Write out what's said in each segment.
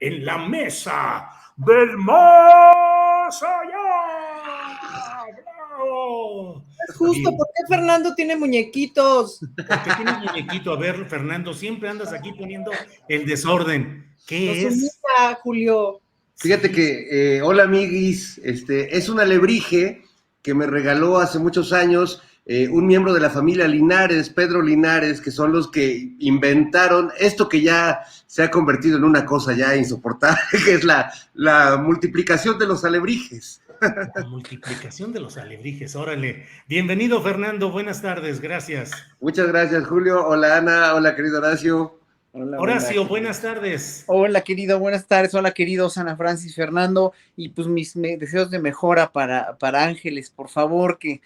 en la mesa del más allá. ¡Bravo! Es justo, ¿por qué Fernando tiene muñequitos? Porque tienes muñequito. A ver, Fernando, siempre andas aquí poniendo el desorden. ¿Qué Nos es? humilla, Julio. Fíjate que, hola amiguis, es un alebrije que me regaló hace muchos años un miembro de la familia Linares, Pedro Linares, que son los que inventaron esto que ya se ha convertido en una cosa ya insoportable, que es la multiplicación de los alebrijes. La multiplicación de los alebrijes, órale. Bienvenido, Fernando, buenas tardes, gracias. Muchas gracias, Julio. Hola, Ana. Hola, querido Horacio. Hola, Horacio, hola, buenas tardes. Hola, querido, buenas tardes. Hola, queridos Ana Francis, Fernando. Y pues mis deseos de mejora para Ángeles, por favor, que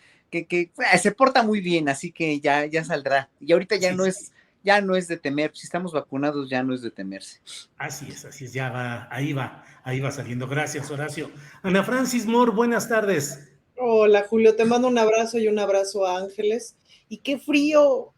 se porta muy bien, así que ya saldrá. Y ahorita ya no es de temer. Si estamos vacunados, ya no es de temerse. Así es, ya va, ahí va saliendo. Gracias, Horacio. Ana Francis Moore, buenas tardes. Hola, Julio, te mando un abrazo y un abrazo a Ángeles. Y qué frío.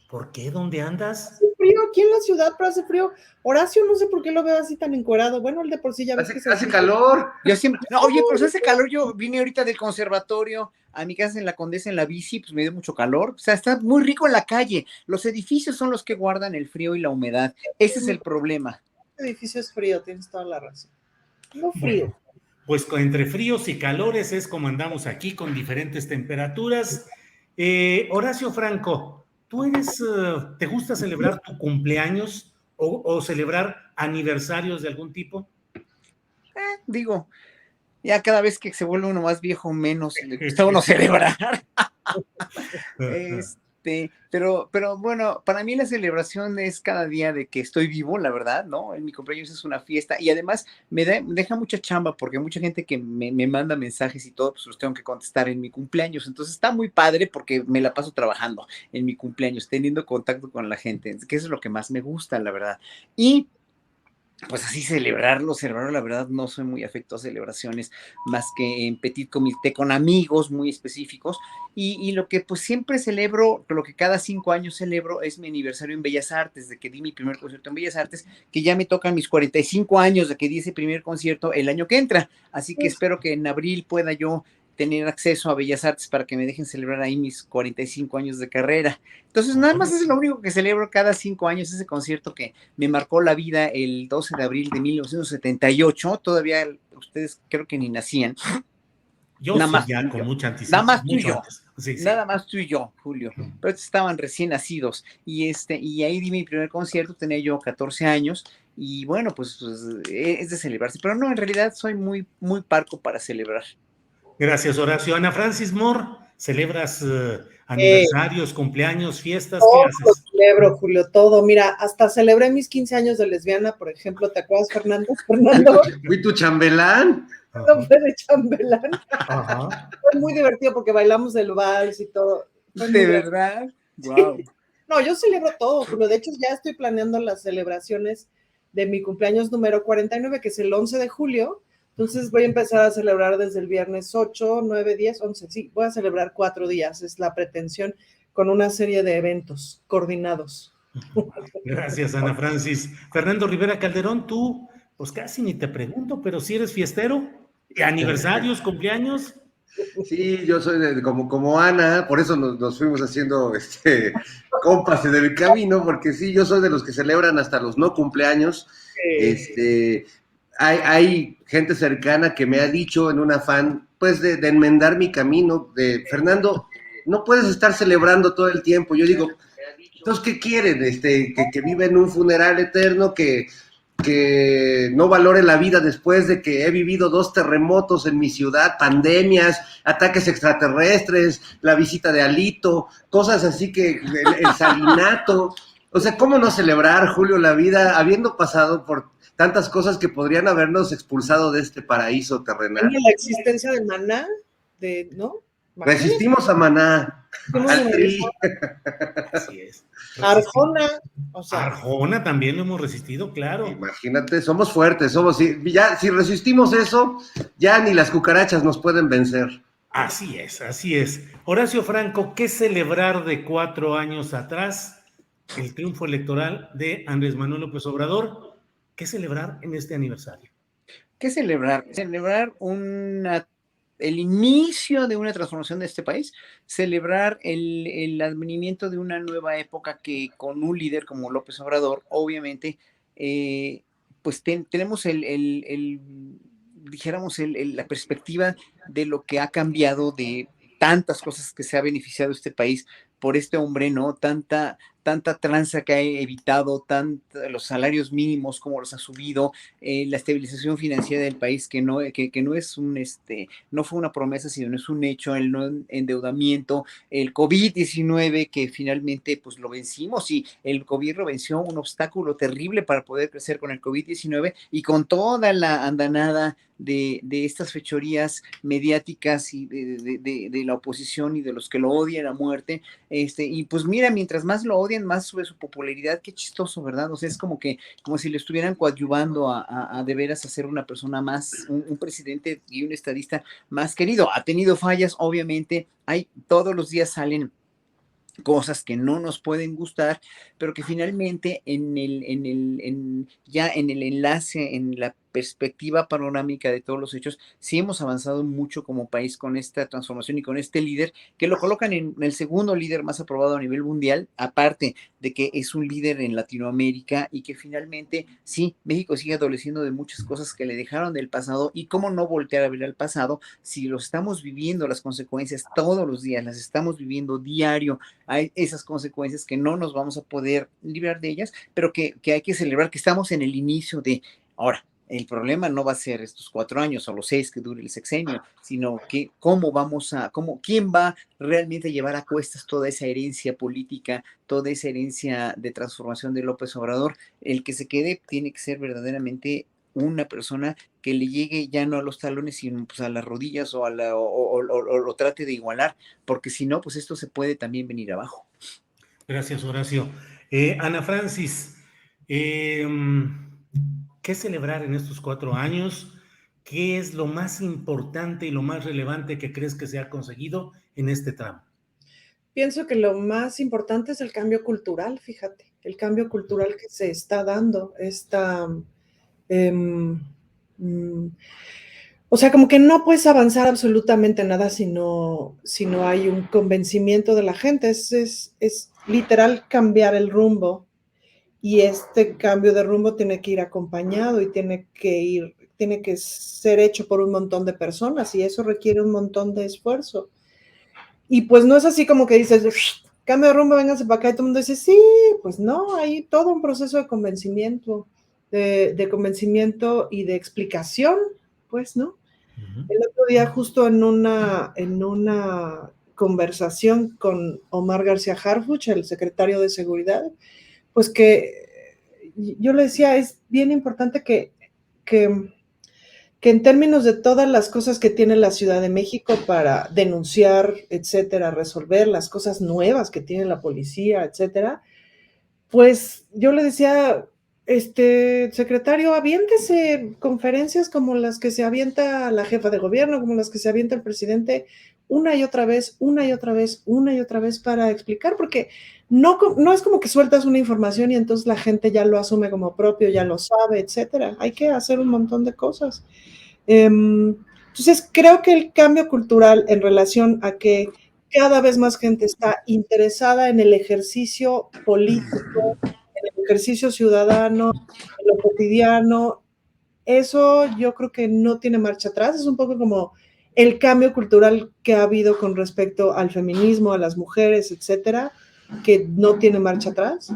¿Por qué? ¿Dónde andas? Hace frío aquí en la ciudad, pero hace frío. Horacio, no sé por qué lo veo así tan encuerado. Bueno, el de por sí ya ves que se hace calor. Yo siempre, no, oye, pero si hace calor, yo vine ahorita del conservatorio a mi casa en la Condesa en la bici, pues me dio mucho calor. O sea, está muy rico en la calle. Los edificios son los que guardan el frío y la humedad. Ese es el problema. El edificio es frío, tienes toda la razón. No frío. Bueno, pues entre fríos y calores es como andamos aquí con diferentes temperaturas. Horacio Franco, ¿te gusta celebrar tu cumpleaños o celebrar aniversarios de algún tipo? Digo, ya cada vez que se vuelve uno más viejo, menos le gusta uno celebrar. Pero bueno, para mí la celebración es cada día de que estoy vivo, la verdad, ¿no? En mi cumpleaños es una fiesta y además me deja mucha chamba porque mucha gente que me manda mensajes y todo, pues los tengo que contestar en mi cumpleaños. Entonces está muy padre porque me la paso trabajando en mi cumpleaños, teniendo contacto con la gente, que eso es lo que más me gusta, la verdad. Y pues así celebrarlo, la verdad no soy muy afecto a celebraciones más que en petit comité con amigos muy específicos y lo que pues siempre celebro, lo que cada 5 años celebro es mi aniversario en Bellas Artes, de que di mi primer concierto en Bellas Artes, que ya me tocan mis 45 años de que di ese primer concierto el año que entra, así que espero que en abril pueda yo tener acceso a Bellas Artes para que me dejen celebrar ahí mis 45 años de carrera. Entonces, nada más es lo único que celebro cada 5 años, ese concierto que me marcó la vida el 12 de abril de 1978. Todavía ustedes creo que ni nacían. Yo nada sí, más ya con mucha anticipación. Nada más tú y yo. Sí. Nada más tú y yo, Julio. Pero estaban recién nacidos. Y ahí di mi primer concierto, tenía yo 14 años. Y bueno, pues es de celebrarse. Pero no, en realidad soy muy, muy parco para celebrar. Gracias, Horacio. Ana Francis Moore, ¿celebras aniversarios, cumpleaños, fiestas? Todo ¿Qué haces? lo celebro, Julio, todo. Mira, hasta celebré mis 15 años de lesbiana, por ejemplo. ¿Te acuerdas, Fernando? ¿Fui tu chambelán? No fue de chambelán. Ajá. Fue muy divertido porque bailamos el vals y todo. ¿De verdad? Wow. No, yo celebro todo, Julio. De hecho, ya estoy planeando las celebraciones de mi cumpleaños número 49, que es el 11 de julio. Entonces voy a empezar a celebrar desde el viernes 8, 9, 10, 11. Sí, voy a celebrar 4 días. Es la pretensión con una serie de eventos coordinados. Gracias, Ana Francis. Fernando Rivera Calderón, tú, pues casi ni te pregunto, pero si eres fiestero, aniversarios, cumpleaños. Sí, yo soy como Ana, por eso nos fuimos haciendo compas en el camino, porque sí, yo soy de los que celebran hasta los no cumpleaños. Hay gente cercana que me ha dicho en un afán, pues, de enmendar mi camino, de Fernando, no puedes estar celebrando todo el tiempo. Yo digo, entonces, ¿qué quieren? Que vive en un funeral eterno, que no valore la vida después de que he vivido 2 terremotos en mi ciudad, pandemias, ataques extraterrestres, la visita de Alito, cosas así que el salinato. O sea, ¿cómo no celebrar, Julio, la vida habiendo pasado por tantas cosas que podrían habernos expulsado de este paraíso terrenal? La existencia de Maná, ¿no? Resistimos a Maná, al Tri. Así es. Arjona. O sea, Arjona también lo hemos resistido, claro. Imagínate, somos fuertes, si resistimos eso, ya ni las cucarachas nos pueden vencer. Así es. Horacio Franco, ¿qué celebrar de 4 años atrás? El triunfo electoral de Andrés Manuel López Obrador. ¿Qué celebrar en este aniversario? ¿Qué celebrar? Celebrar el inicio de una transformación de este país, celebrar el advenimiento de una nueva época que con un líder como López Obrador, obviamente, pues tenemos dijéramos, la perspectiva de lo que ha cambiado, de tantas cosas que se ha beneficiado este país por este hombre, ¿no? Tanta tranza que ha evitado, los salarios mínimos como los ha subido, la estabilización financiera del país que no es no fue una promesa, sino es un hecho, el no endeudamiento, el COVID-19 que finalmente pues lo vencimos y el gobierno venció un obstáculo terrible para poder crecer con el COVID-19 y con toda la andanada de estas fechorías mediáticas y de la oposición y de los que lo odian a muerte, y pues mira, mientras más lo odian, más sube su popularidad. Qué chistoso, ¿verdad? O sea, es como si le estuvieran coadyuvando a de veras a ser una persona más, un presidente y un estadista más querido. Ha tenido fallas, obviamente, todos los días salen cosas que no nos pueden gustar, pero que finalmente ya en el enlace, en la perspectiva panorámica de todos los hechos, sí hemos avanzado mucho como país con esta transformación y con este líder que lo colocan en el segundo líder más aprobado a nivel mundial, aparte de que es un líder en Latinoamérica y que finalmente sí, México sigue adoleciendo de muchas cosas que le dejaron del pasado y cómo no voltear a ver al pasado si lo estamos viviendo, las consecuencias todos los días, las estamos viviendo diario. Hay esas consecuencias que no nos vamos a poder librar de ellas, pero que hay que celebrar que estamos en el inicio de ahora. El problema no va a ser estos 4 años o los 6 que dure el sexenio, sino que quién va realmente a llevar a cuestas toda esa herencia política, toda esa herencia de transformación de López Obrador. El que se quede tiene que ser verdaderamente una persona que le llegue ya no a los talones, sino pues a las rodillas o lo trate de igualar, porque si no, pues esto se puede también venir abajo. Gracias, Horacio. Ana Francis, ¿qué celebrar en estos 4 años? ¿Qué es lo más importante y lo más relevante que crees que se ha conseguido en este tramo? Pienso que lo más importante es el cambio cultural, fíjate, el cambio cultural que se está dando, o sea, como que no puedes avanzar absolutamente nada si no hay un convencimiento de la gente, es literal cambiar el rumbo, y este cambio de rumbo tiene que ir acompañado y tiene que ser hecho por un montón de personas, y eso requiere un montón de esfuerzo. Y pues no es así como que dices, cambio de rumbo, vénganse para acá, y todo el mundo dice, sí, pues no, hay todo un proceso de convencimiento, de convencimiento y de explicación, pues, ¿no? Uh-huh. El otro día, justo en una conversación con Omar García Harfuch, el secretario de Seguridad, pues que yo le decía, es bien importante que en términos de todas las cosas que tiene la Ciudad de México para denunciar, etcétera, resolver las cosas nuevas que tiene la policía, etcétera, pues yo le decía, secretario, aviéntese conferencias como las que se avienta la jefa de gobierno, como las que se avienta el presidente, una y otra vez, una y otra vez, una y otra vez para explicar, porque no es como que sueltas una información y entonces la gente ya lo asume como propio, ya lo sabe, etcétera. Hay que hacer un montón de cosas. Entonces, creo que el cambio cultural en relación a que cada vez más gente está interesada en el ejercicio político, en el ejercicio ciudadano, en lo cotidiano, eso yo creo que no tiene marcha atrás, es un poco como el cambio cultural que ha habido con respecto al feminismo, a las mujeres, etcétera, que no tiene marcha atrás.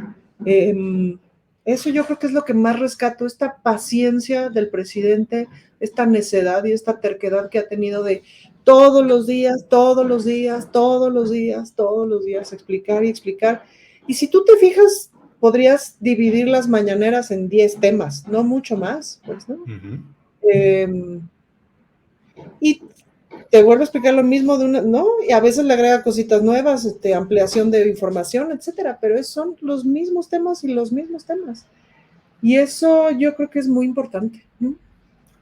Eso yo creo que es lo que más rescato, esta paciencia del presidente, esta necedad y esta terquedad que ha tenido de todos los días, todos los días, todos los días, todos los días, explicar y explicar. Y si tú te fijas, podrías dividir las mañaneras en 10 temas, no mucho más, pues, ¿no? Uh-huh. Y te vuelvo a explicar lo mismo ¿no? Y a veces le agrega cositas nuevas, ampliación de información, etcétera, pero son los mismos temas y los mismos temas. Y eso yo creo que es muy importante, ¿no?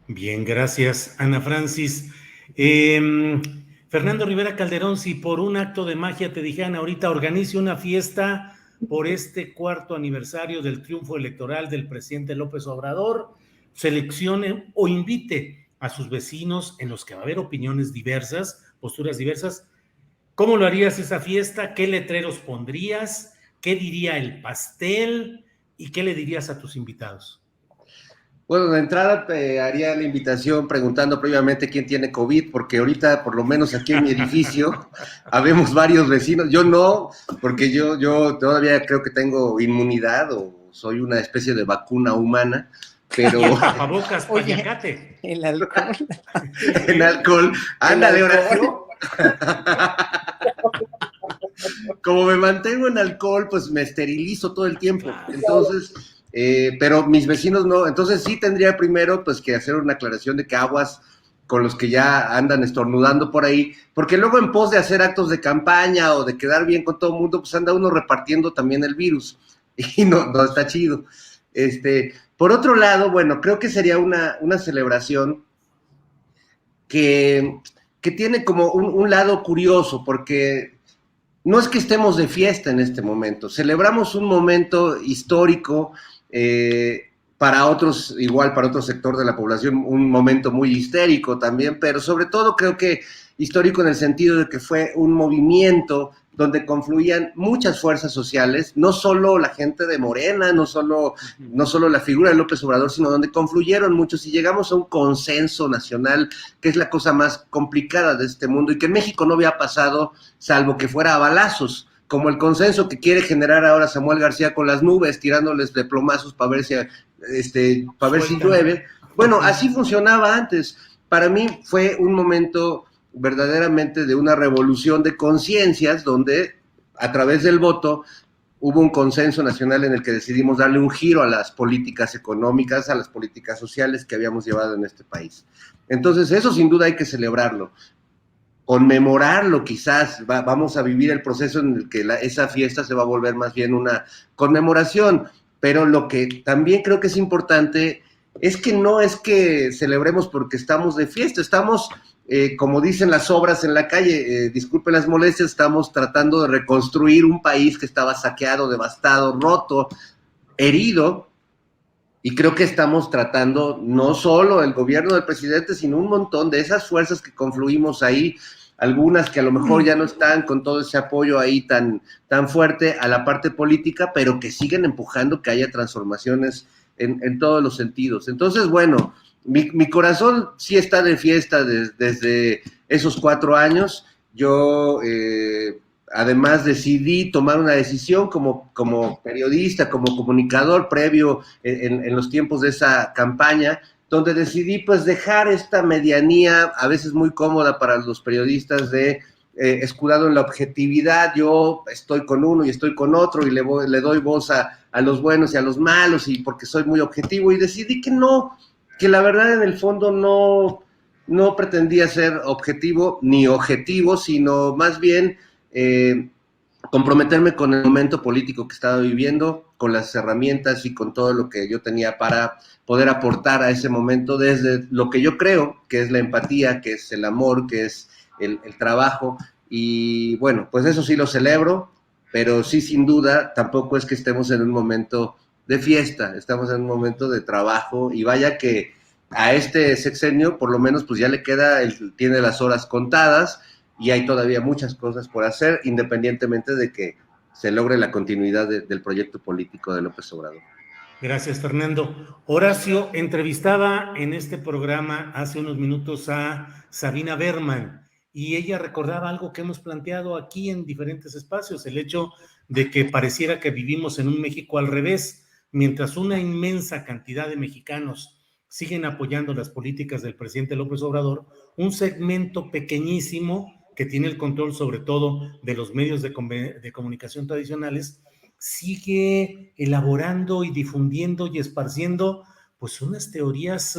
Bien, gracias, Ana Francis. Fernando Rivera Calderón, si por un acto de magia te dijeran ahorita organice una fiesta por este 4º aniversario del triunfo electoral del presidente López Obrador, seleccione o invite a sus vecinos en los que va a haber opiniones diversas, posturas diversas? ¿Cómo lo harías esa fiesta? ¿Qué letreros pondrías? ¿Qué diría el pastel? ¿Y qué le dirías a tus invitados? Bueno, de entrada haría la invitación preguntando previamente quién tiene COVID, porque ahorita, por lo menos aquí en mi edificio, habemos varios vecinos. Yo no, porque yo todavía creo que tengo inmunidad o soy una especie de vacuna humana, pero... Y el tapabocas, Oye, payacate. el alcohol. En alcohol. Ándale, Horacio. Como me mantengo en alcohol, pues me esterilizo todo el tiempo. Entonces, pero mis vecinos no. Entonces sí tendría primero pues que hacer una aclaración de que aguas con los que ya andan estornudando por ahí, porque luego en pos de hacer actos de campaña o de quedar bien con todo el mundo, pues anda uno repartiendo también el virus y no está chido. Por otro lado, bueno, creo que sería una celebración que tiene como un lado curioso, porque no es que estemos de fiesta en este momento, celebramos un momento histórico, para otros, igual para otro sector de la población, un momento muy histérico también, pero sobre todo creo que histórico en el sentido de que fue un movimiento donde confluían muchas fuerzas sociales, no solo la gente de Morena, no solo la figura de López Obrador, sino donde confluyeron muchos y llegamos a un consenso nacional, que es la cosa más complicada de este mundo y que en México no había pasado, salvo que fuera a balazos, como el consenso que quiere generar ahora Samuel García con las nubes, tirándoles de plomazos para ver si llueve. Bueno, así funcionaba antes. Para mí fue un momento verdaderamente de una revolución de conciencias donde a través del voto hubo un consenso nacional en el que decidimos darle un giro a las políticas económicas, a las políticas sociales que habíamos llevado en este país. Entonces eso sin duda hay que celebrarlo, conmemorarlo quizás, vamos a vivir el proceso en el que esa fiesta se va a volver más bien una conmemoración, pero lo que también creo que es importante es que no es que celebremos porque estamos de fiesta, estamos, como dicen las obras en la calle, disculpen las molestias, estamos tratando de reconstruir un país que estaba saqueado, devastado, roto, herido, y creo que estamos tratando, no solo el gobierno del presidente, sino un montón de esas fuerzas que confluimos ahí, algunas que a lo mejor ya no están con todo ese apoyo ahí tan fuerte a la parte política, pero que siguen empujando que haya transformaciones en todos los sentidos. Entonces, bueno, mi corazón sí está de fiesta desde esos 4 años. Yo, además, decidí tomar una decisión como periodista, como comunicador previo en los tiempos de esa campaña, donde decidí pues dejar esta medianía, a veces muy cómoda para los periodistas, de escudado en la objetividad, yo estoy con uno y estoy con otro y le doy voz a los buenos y a los malos y porque soy muy objetivo, y decidí que no, que la verdad en el fondo no pretendía ser objetivo ni objetivo, sino más bien comprometerme con el momento político que estaba viviendo, con las herramientas y con todo lo que yo tenía para poder aportar a ese momento desde lo que yo creo que es la empatía, que es el amor, que es el trabajo. Y bueno, pues eso sí lo celebro, pero sí, sin duda, tampoco es que estemos en un momento de fiesta, estamos en un momento de trabajo, y vaya que a este sexenio por lo menos pues ya le queda, tiene las horas contadas y hay todavía muchas cosas por hacer, independientemente de que se logre la continuidad del proyecto político de López Obrador. Gracias, Fernando. Horacio, entrevistaba en este programa hace unos minutos a Sabina Berman y ella recordaba algo que hemos planteado aquí en diferentes espacios, el hecho de que pareciera que vivimos en un México al revés, mientras una inmensa cantidad de mexicanos siguen apoyando las políticas del presidente López Obrador, un segmento pequeñísimo que tiene el control sobre todo de los medios de comunicación tradicionales, sigue elaborando y difundiendo y esparciendo pues unas teorías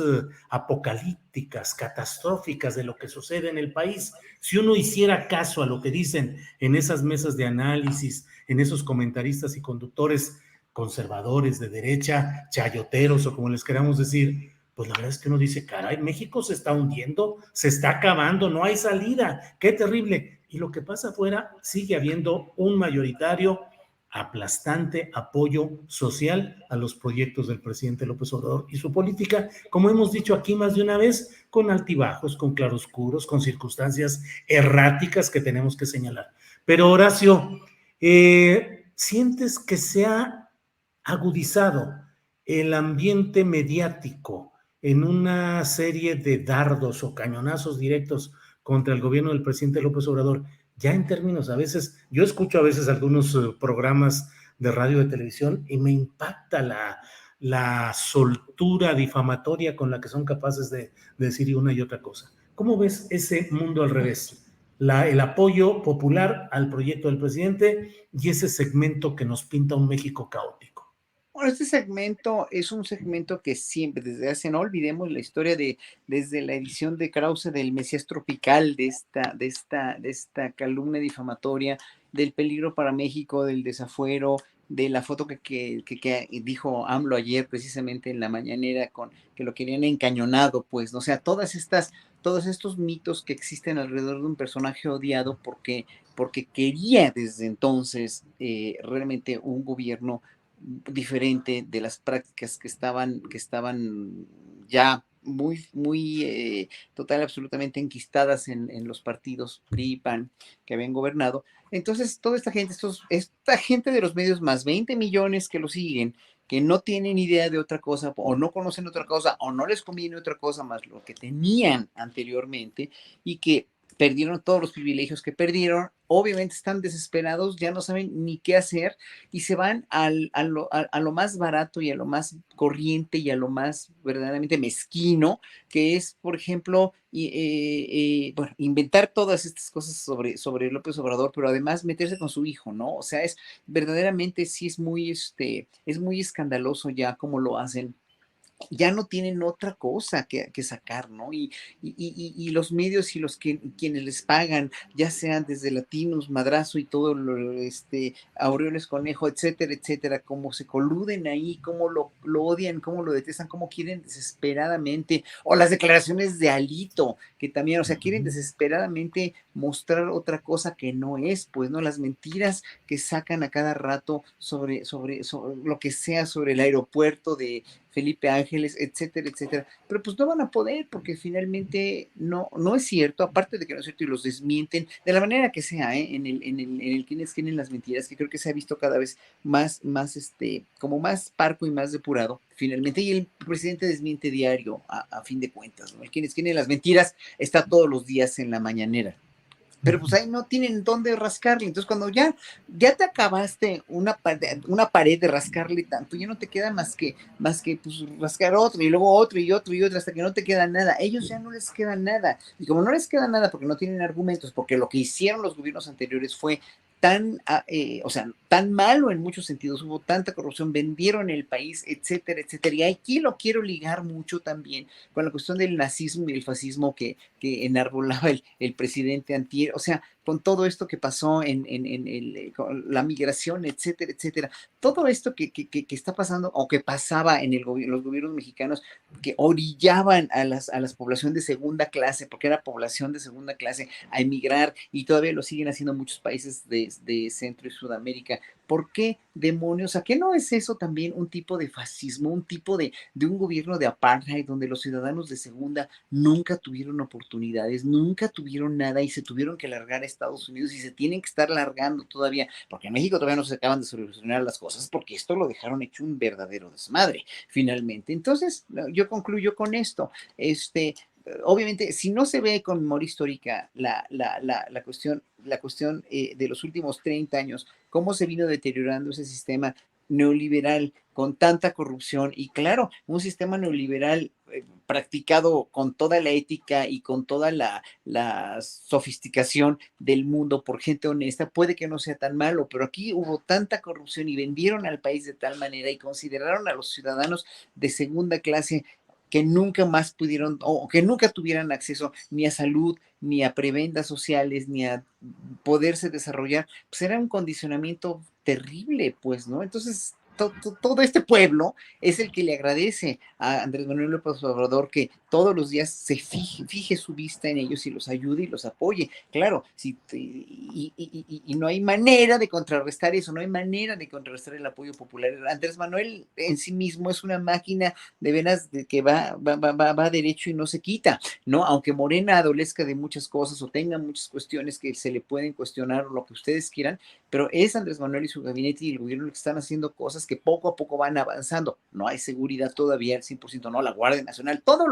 apocalípticas, catastróficas de lo que sucede en el país. Si uno hiciera caso a lo que dicen en esas mesas de análisis, en esos comentaristas y conductores conservadores de derecha, chayoteros o como les queramos decir, pues la verdad es que uno dice, caray, México se está hundiendo, se está acabando, no hay salida, qué terrible. Y lo que pasa afuera, sigue habiendo un mayoritario aplastante apoyo social a los proyectos del presidente López Obrador y su política, como hemos dicho aquí más de una vez, con altibajos, con claroscuros, con circunstancias erráticas que tenemos que señalar. Pero Horacio, ¿sientes que se ha agudizado el ambiente mediático en una serie de dardos o cañonazos directos contra el gobierno del presidente López Obrador? Ya en términos, a veces, yo escucho a veces algunos programas de radio, de televisión, y me impacta la soltura difamatoria con la que son capaces de decir una y otra cosa. ¿Cómo ves ese mundo al revés? El apoyo popular al proyecto del presidente y ese segmento que nos pinta un México caótico. Bueno, este segmento es un segmento que siempre, desde hace, no olvidemos la historia desde la edición de Krause del Mesías Tropical, de esta calumnia difamatoria, del peligro para México, del desafuero, de la foto que dijo AMLO ayer precisamente en la mañanera, con que lo querían encañonado, pues, ¿no? O sea, todos estos mitos que existen alrededor de un personaje odiado porque quería desde entonces realmente un gobierno diferente de las prácticas que estaban ya total, absolutamente enquistadas en los partidos PRI y PAN que habían gobernado. Entonces, toda esta gente de los medios, más 20 millones que lo siguen, que no tienen idea de otra cosa, o no conocen otra cosa, o no les conviene otra cosa más lo que tenían anteriormente, y que perdieron todos los privilegios que perdieron, obviamente están desesperados, ya no saben ni qué hacer, y se van a lo más barato y a lo más corriente y a lo más verdaderamente mezquino, que es, por ejemplo, bueno, inventar todas estas cosas sobre López Obrador, pero además meterse con su hijo, ¿no? O sea, verdaderamente sí es muy escandaloso ya cómo lo hacen. Ya no tienen otra cosa que sacar, ¿no? Y los medios y quienes les pagan, ya sean desde Latinos, Madrazo y todo, Aureoles Conejo, etcétera, etcétera, cómo se coluden ahí, cómo lo odian, cómo lo detestan, cómo quieren desesperadamente, o las declaraciones de Alito, que también, o sea, quieren desesperadamente mostrar otra cosa que no es, pues, ¿no? Las mentiras que sacan a cada rato sobre lo que sea, sobre el aeropuerto de Felipe Ángeles, etcétera, etcétera. Pero pues no van a poder porque finalmente no es cierto, aparte de que no es cierto y los desmienten de la manera que sea, en el quienes tienen las mentiras, que creo que se ha visto cada vez como más parco y más depurado, finalmente, y el presidente desmiente diario a fin de cuentas, ¿no? El quienes tienen las mentiras está todos los días en la mañanera. Pero pues ahí no tienen dónde rascarle. Entonces, cuando ya te acabaste una pared de rascarle tanto, ya no te queda más que pues, rascar otro, y luego otro, y otro, y otro, hasta que no te queda nada. Ellos ya no les queda nada. Y como no les queda nada porque no tienen argumentos, porque lo que hicieron los gobiernos anteriores fue o sea, tan malo en muchos sentidos, hubo tanta corrupción, vendieron el país, etcétera, etcétera. Y aquí lo quiero ligar mucho también con la cuestión del nazismo y el fascismo que enarbolaba el presidente antier, o sea, con todo esto que pasó con la migración, etcétera, etcétera. Todo esto que está pasando o que pasaba en los gobiernos mexicanos, que orillaban a las población de segunda clase, porque era población de segunda clase, a emigrar, y todavía lo siguen haciendo muchos países de Centro y Sudamérica. ¿Por qué demonios? ¿A qué no es eso también un tipo de fascismo, un tipo de un gobierno de apartheid donde los ciudadanos de segunda nunca tuvieron oportunidades, nunca tuvieron nada y se tuvieron que largar a Estados Unidos y se tienen que estar largando todavía, porque en México todavía no se acaban de solucionar las cosas, porque esto lo dejaron hecho un verdadero desmadre, finalmente? Entonces, yo concluyo con esto. Obviamente, si no se ve con memoria histórica la cuestión de los últimos 30 años, cómo se vino deteriorando ese sistema neoliberal con tanta corrupción, y claro, un sistema neoliberal practicado con toda la ética y con toda la sofisticación del mundo por gente honesta, puede que no sea tan malo, pero aquí hubo tanta corrupción y vendieron al país de tal manera y consideraron a los ciudadanos de segunda clase que nunca más pudieron o que nunca tuvieran acceso ni a salud, ni a prebendas sociales, ni a poderse desarrollar, pues era un condicionamiento terrible, pues, ¿no? Entonces, todo este pueblo es el que le agradece a Andrés Manuel López Obrador que todos los días se fije su vista en ellos y los ayude y los apoye. Claro, y no hay manera de contrarrestar eso, no hay manera de contrarrestar el apoyo popular. Andrés Manuel en sí mismo es una máquina de veras de que va derecho y no se quita, ¿no? Aunque Morena adolezca de muchas cosas o tenga muchas cuestiones que se le pueden cuestionar o lo que ustedes quieran, pero es Andrés Manuel y su gabinete y el gobierno que están haciendo cosas que poco a poco van avanzando. No hay seguridad todavía al 100%, no, la Guardia Nacional, todo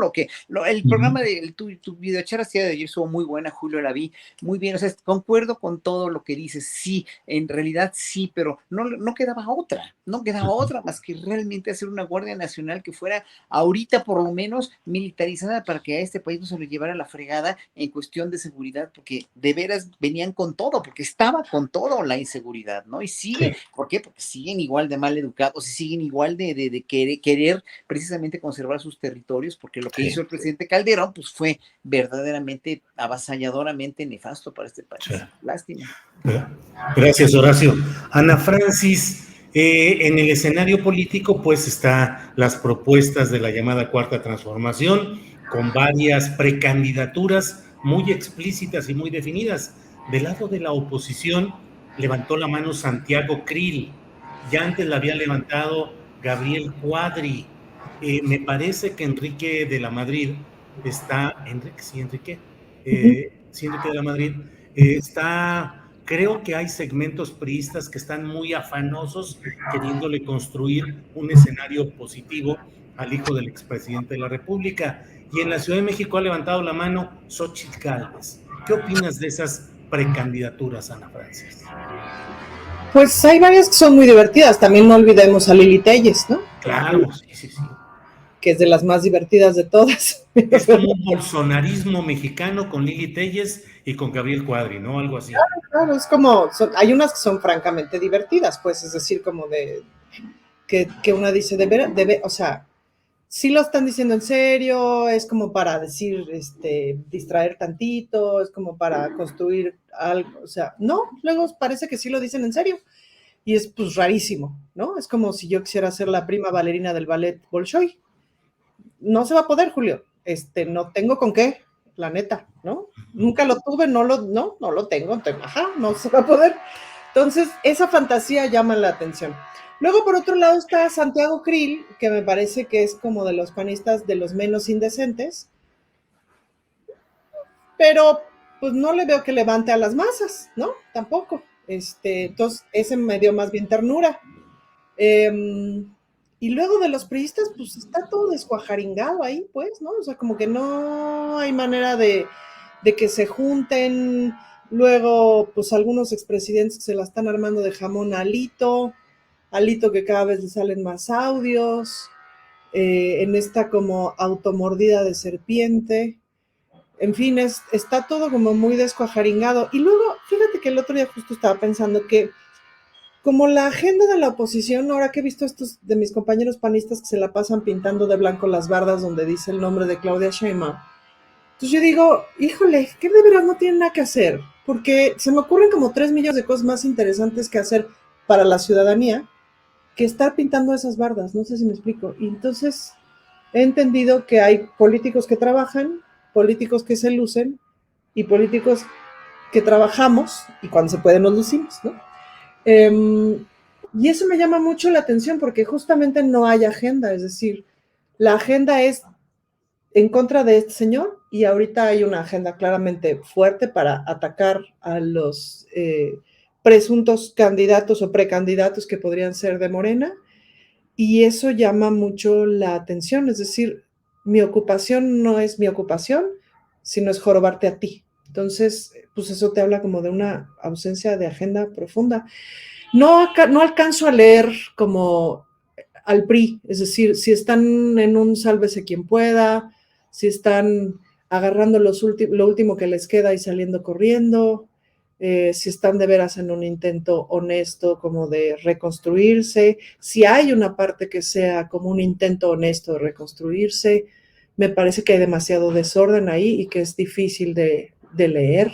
el programa de tu videocharla de ayer estuvo muy buena, Julio, la vi muy bien, o sea, concuerdo con todo lo que dices, sí, en realidad sí, pero no quedaba otra más que realmente hacer una Guardia Nacional que fuera ahorita por lo menos militarizada para que a este país no se lo llevara la fregada en cuestión de seguridad, porque de veras venían con todo, porque estaba con todo la inseguridad, ¿no? Y sigue, sí. ¿Por qué? Porque siguen igual de mal educados y siguen igual de querer precisamente conservar sus territorios, porque lo que hizo el presidente Calderón, pues fue verdaderamente avasalladoramente nefasto para este país. Sí. Lástima. Gracias, Horacio. Ana Francis, en el escenario político, pues está las propuestas de la llamada Cuarta Transformación, con varias precandidaturas muy explícitas y muy definidas. Del lado de la oposición, levantó la mano Santiago Krill, ya antes la había levantado Gabriel Cuadri. Me parece que Enrique de la Madrid está, Enrique de la Madrid está. Creo que hay segmentos priistas que están muy afanosos queriéndole construir un escenario positivo al hijo del expresidente de la República. Y en la Ciudad de México ha levantado la mano Xóchitl Gálvez. ¿Qué opinas de esas precandidaturas, Ana Francis? Pues hay varias que son muy divertidas. También no olvidemos a Lili Telles, ¿no? Claro, sí. Que es de las más divertidas de todas. Es como un bolsonarismo mexicano con Lili Telles y con Gabriel Cuadri, ¿no? Algo así. Claro, es como, hay unas que son francamente divertidas, pues, es decir, como de, que una dice, o sea, sí lo están diciendo en serio, es como para decir, distraer tantito, es como para construir algo, o sea, no, luego parece que sí lo dicen en serio, y es pues rarísimo, ¿no? Es como si yo quisiera ser la prima bailarina del ballet Bolshoi. No se va a poder, Julio, no tengo con qué, la neta, ¿no? Nunca lo tuve, no lo tengo, no se va a poder. Entonces, esa fantasía llama la atención. Luego, por otro lado, está Santiago Krill, que me parece que es como de los panistas de los menos indecentes, pero pues no le veo que levante a las masas, ¿no? Tampoco. Entonces, ese me dio más bien ternura. Y luego de los priistas, pues está todo descuajaringado ahí, pues, ¿no? O sea, como que no hay manera de que se junten. Luego, pues algunos expresidentes se la están armando de jamón a Alito que cada vez le salen más audios, en esta como automordida de serpiente. En fin, está todo como muy descuajaringado. Y luego, fíjate que el otro día justo estaba pensando que como la agenda de la oposición, ahora que he visto estos de mis compañeros panistas que se la pasan pintando de blanco las bardas donde dice el nombre de Claudia Sheinbaum, entonces yo digo, híjole, que de veras no tienen nada que hacer, porque se me ocurren como 3 millones de cosas más interesantes que hacer para la ciudadanía que estar pintando esas bardas, no sé si me explico. Y entonces he entendido que hay políticos que trabajan, políticos que se lucen y políticos que trabajamos y cuando se puede nos lucimos, ¿no? Y eso me llama mucho la atención porque justamente no hay agenda, es decir, la agenda es en contra de este señor y ahorita hay una agenda claramente fuerte para atacar a los presuntos candidatos o precandidatos que podrían ser de Morena y eso llama mucho la atención, es decir, mi ocupación no es mi ocupación, sino es jorobarte a ti. Entonces, pues eso te habla como de una ausencia de agenda profunda. No alcanzo a leer como al PRI, es decir, si están en un sálvese quien pueda, si están agarrando lo último que les queda y saliendo corriendo, si están de veras en un intento honesto como de reconstruirse, si hay una parte que sea como un intento honesto de reconstruirse, me parece que hay demasiado desorden ahí y que es difícil de leer.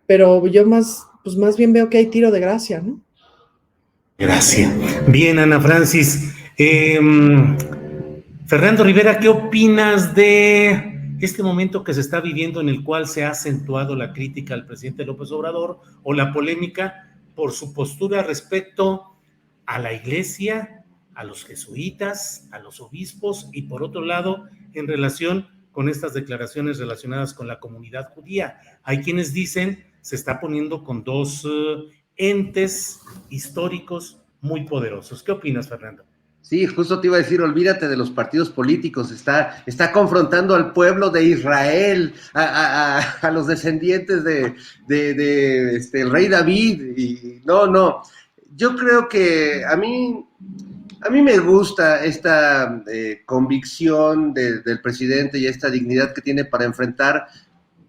Pero yo más bien veo que hay tiro de gracia, ¿no? Gracias. Bien, Ana Francis. Fernando Rivera, ¿qué opinas de este momento que se está viviendo en el cual se ha acentuado la crítica al presidente López Obrador o la polémica por su postura respecto a la iglesia, a los jesuitas, a los obispos y por otro lado en relación con estas declaraciones relacionadas con la comunidad judía? Hay quienes dicen se está poniendo con dos entes históricos muy poderosos. ¿Qué opinas, Fernando? Sí, justo te iba a decir, olvídate de los partidos políticos, está confrontando al pueblo de Israel, a los descendientes el rey David, y no, yo creo que a mí me gusta esta convicción del presidente y esta dignidad que tiene para enfrentar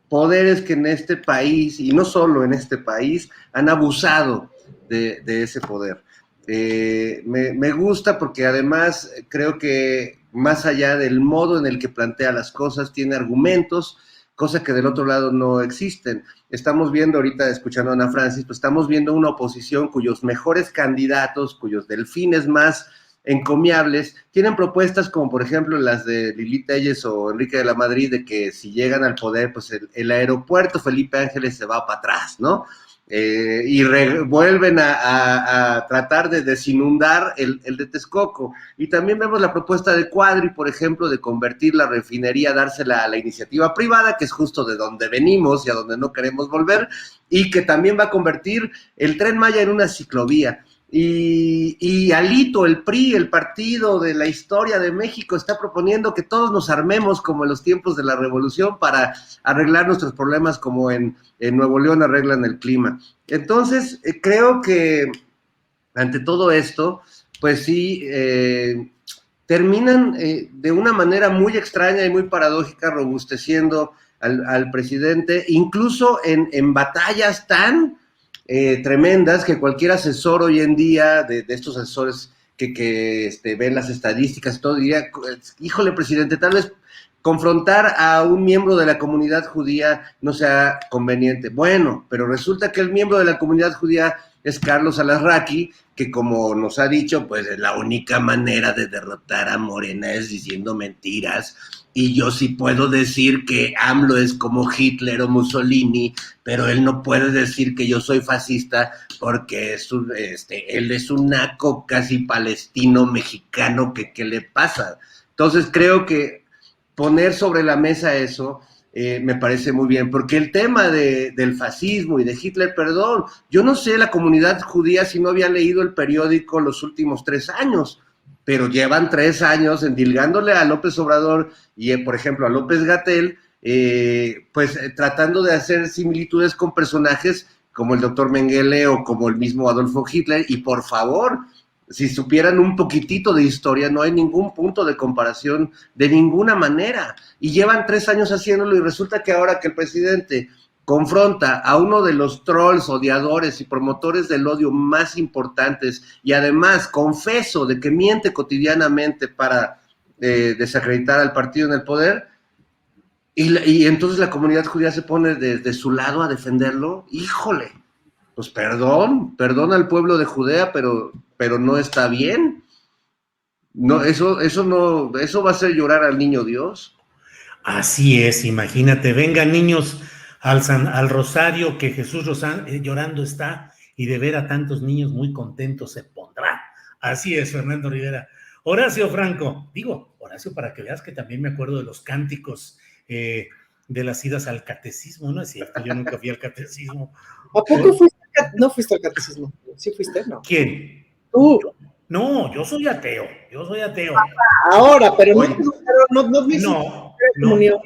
poderes que en este país, y no solo en este país, han abusado de ese poder. Me gusta porque además creo que más allá del modo en el que plantea las cosas, tiene argumentos, cosa que del otro lado no existen. Estamos viendo ahorita, escuchando a Ana Francis, pues estamos viendo una oposición cuyos mejores candidatos, cuyos delfines más encomiables, tienen propuestas como por ejemplo las de Lili Telles o Enrique de la Madrid, de que si llegan al poder, pues el aeropuerto Felipe Ángeles se va para atrás, ¿no? Y vuelven a tratar de desinundar el de Texcoco. Y también vemos la propuesta de Cuadri, por ejemplo, de convertir la refinería, dársela a la iniciativa privada, que es justo de donde venimos y a donde no queremos volver, y que también va a convertir el Tren Maya en una ciclovía. Y Alito, el PRI, el partido de la historia de México, está proponiendo que todos nos armemos como en los tiempos de la revolución para arreglar nuestros problemas como en Nuevo León arreglan el clima. Entonces, creo que ante todo esto, pues sí, terminan de una manera muy extraña y muy paradójica robusteciendo al presidente, incluso en batallas tan tremendas que cualquier asesor hoy en día, de estos asesores que ven las estadísticas y todo, diría, híjole, presidente, tal vez confrontar a un miembro de la comunidad judía no sea conveniente. Bueno, pero resulta que el miembro de la comunidad judía es Carlos Alarraqui, que como nos ha dicho, pues la única manera de derrotar a Morena es diciendo mentiras. Y yo sí puedo decir que AMLO es como Hitler o Mussolini, pero él no puede decir que yo soy fascista porque él es un naco casi palestino mexicano, ¿qué le pasa? Entonces creo que poner sobre la mesa eso me parece muy bien, porque el tema del fascismo y de Hitler, perdón, yo no sé la comunidad judía si no había leído el periódico los últimos 3 años, pero llevan 3 años endilgándole a López Obrador y, por ejemplo, a López-Gatell, tratando de hacer similitudes con personajes como el doctor Mengele o como el mismo Adolfo Hitler, y por favor, si supieran un poquitito de historia, no hay ningún punto de comparación de ninguna manera, y llevan 3 años haciéndolo, y resulta que ahora que el presidente confronta a uno de los trolls, odiadores y promotores del odio más importantes, y además confeso de que miente cotidianamente para desacreditar al partido en el poder, y entonces la comunidad judía se pone de su lado a defenderlo. Híjole, pues perdón al pueblo de Judea, pero no está bien. No, eso va a hacer llorar al niño Dios. Así es, imagínate, vengan niños al rosario, que Jesús llorando está, y de ver a tantos niños muy contentos se pondrá. Así es, Fernando Rivera. Horacio Franco, Horacio, para que veas que también me acuerdo de los cánticos de las idas al catecismo, ¿no es cierto? Yo nunca fui al catecismo. ¿A poco fuiste? No fuiste al catecismo. ¿Sí fuiste? No. ¿Quién? Tú. No, yo soy ateo. Ahora, pero Oye, no. Comunión.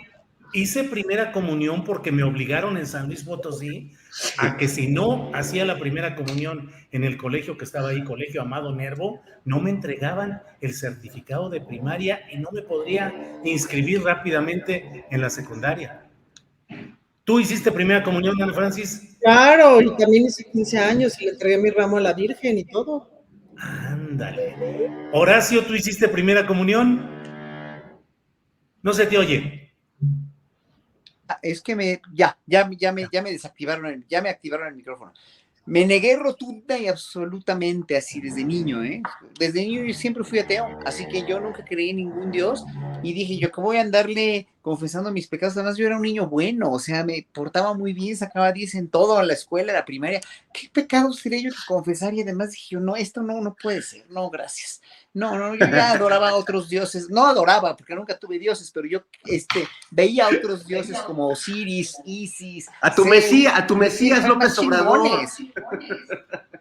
Hice primera comunión porque me obligaron en San Luis Potosí a que si no hacía la primera comunión en el colegio que estaba ahí, Colegio Amado Nervo, no me entregaban el certificado de primaria y no me podría inscribir rápidamente en la secundaria. ¿Tú hiciste primera comunión, Ana Francis? Claro, y también hice 15 años y le entregué mi ramo a la Virgen y todo. Ándale. Horacio, ¿tú hiciste primera comunión? No se te oye. Es que ya me desactivaron, ya me activaron el micrófono. Me negué rotunda y absolutamente así desde niño, ¿eh? Desde niño yo siempre fui ateo, así que yo nunca creí en ningún Dios y dije, yo que voy a andarle confesando mis pecados. Además yo era un niño bueno, o sea, me portaba muy bien, sacaba 10 en todo, en la escuela, en la primaria. ¿Qué pecados tenía yo que confesar? Y además dije yo, no, esto no puede ser, no, gracias. No, yo ya adoraba a otros dioses, no adoraba, porque nunca tuve dioses, pero yo veía a otros dioses como Osiris, Isis, A tu Zeus, Mesías López Obrador.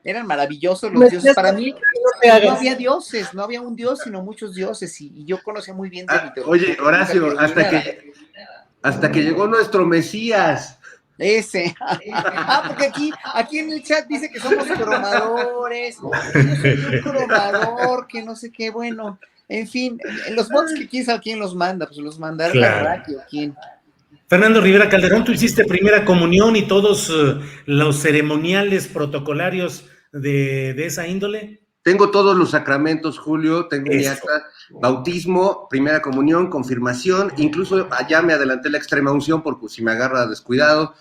Eran maravillosos los dioses. Para mí no había dioses, no había un dios, sino muchos dioses, y yo conocía muy bien de mitología. Oye, Horacio, hasta que llegó nuestro Mesías. Ese. Porque aquí en el chat dice que somos cromadores. Yo soy un cromador, que no sé qué. Bueno, en fin, los bots que quién los manda, pues los mandará la radio, ¿quién? Fernando Rivera Calderón, tú hiciste primera comunión y todos los ceremoniales protocolarios de esa índole. Tengo todos los sacramentos, Julio, tengo mi acta, bautismo, primera comunión, confirmación, incluso allá me adelanté la extrema unción porque si me agarra descuidado,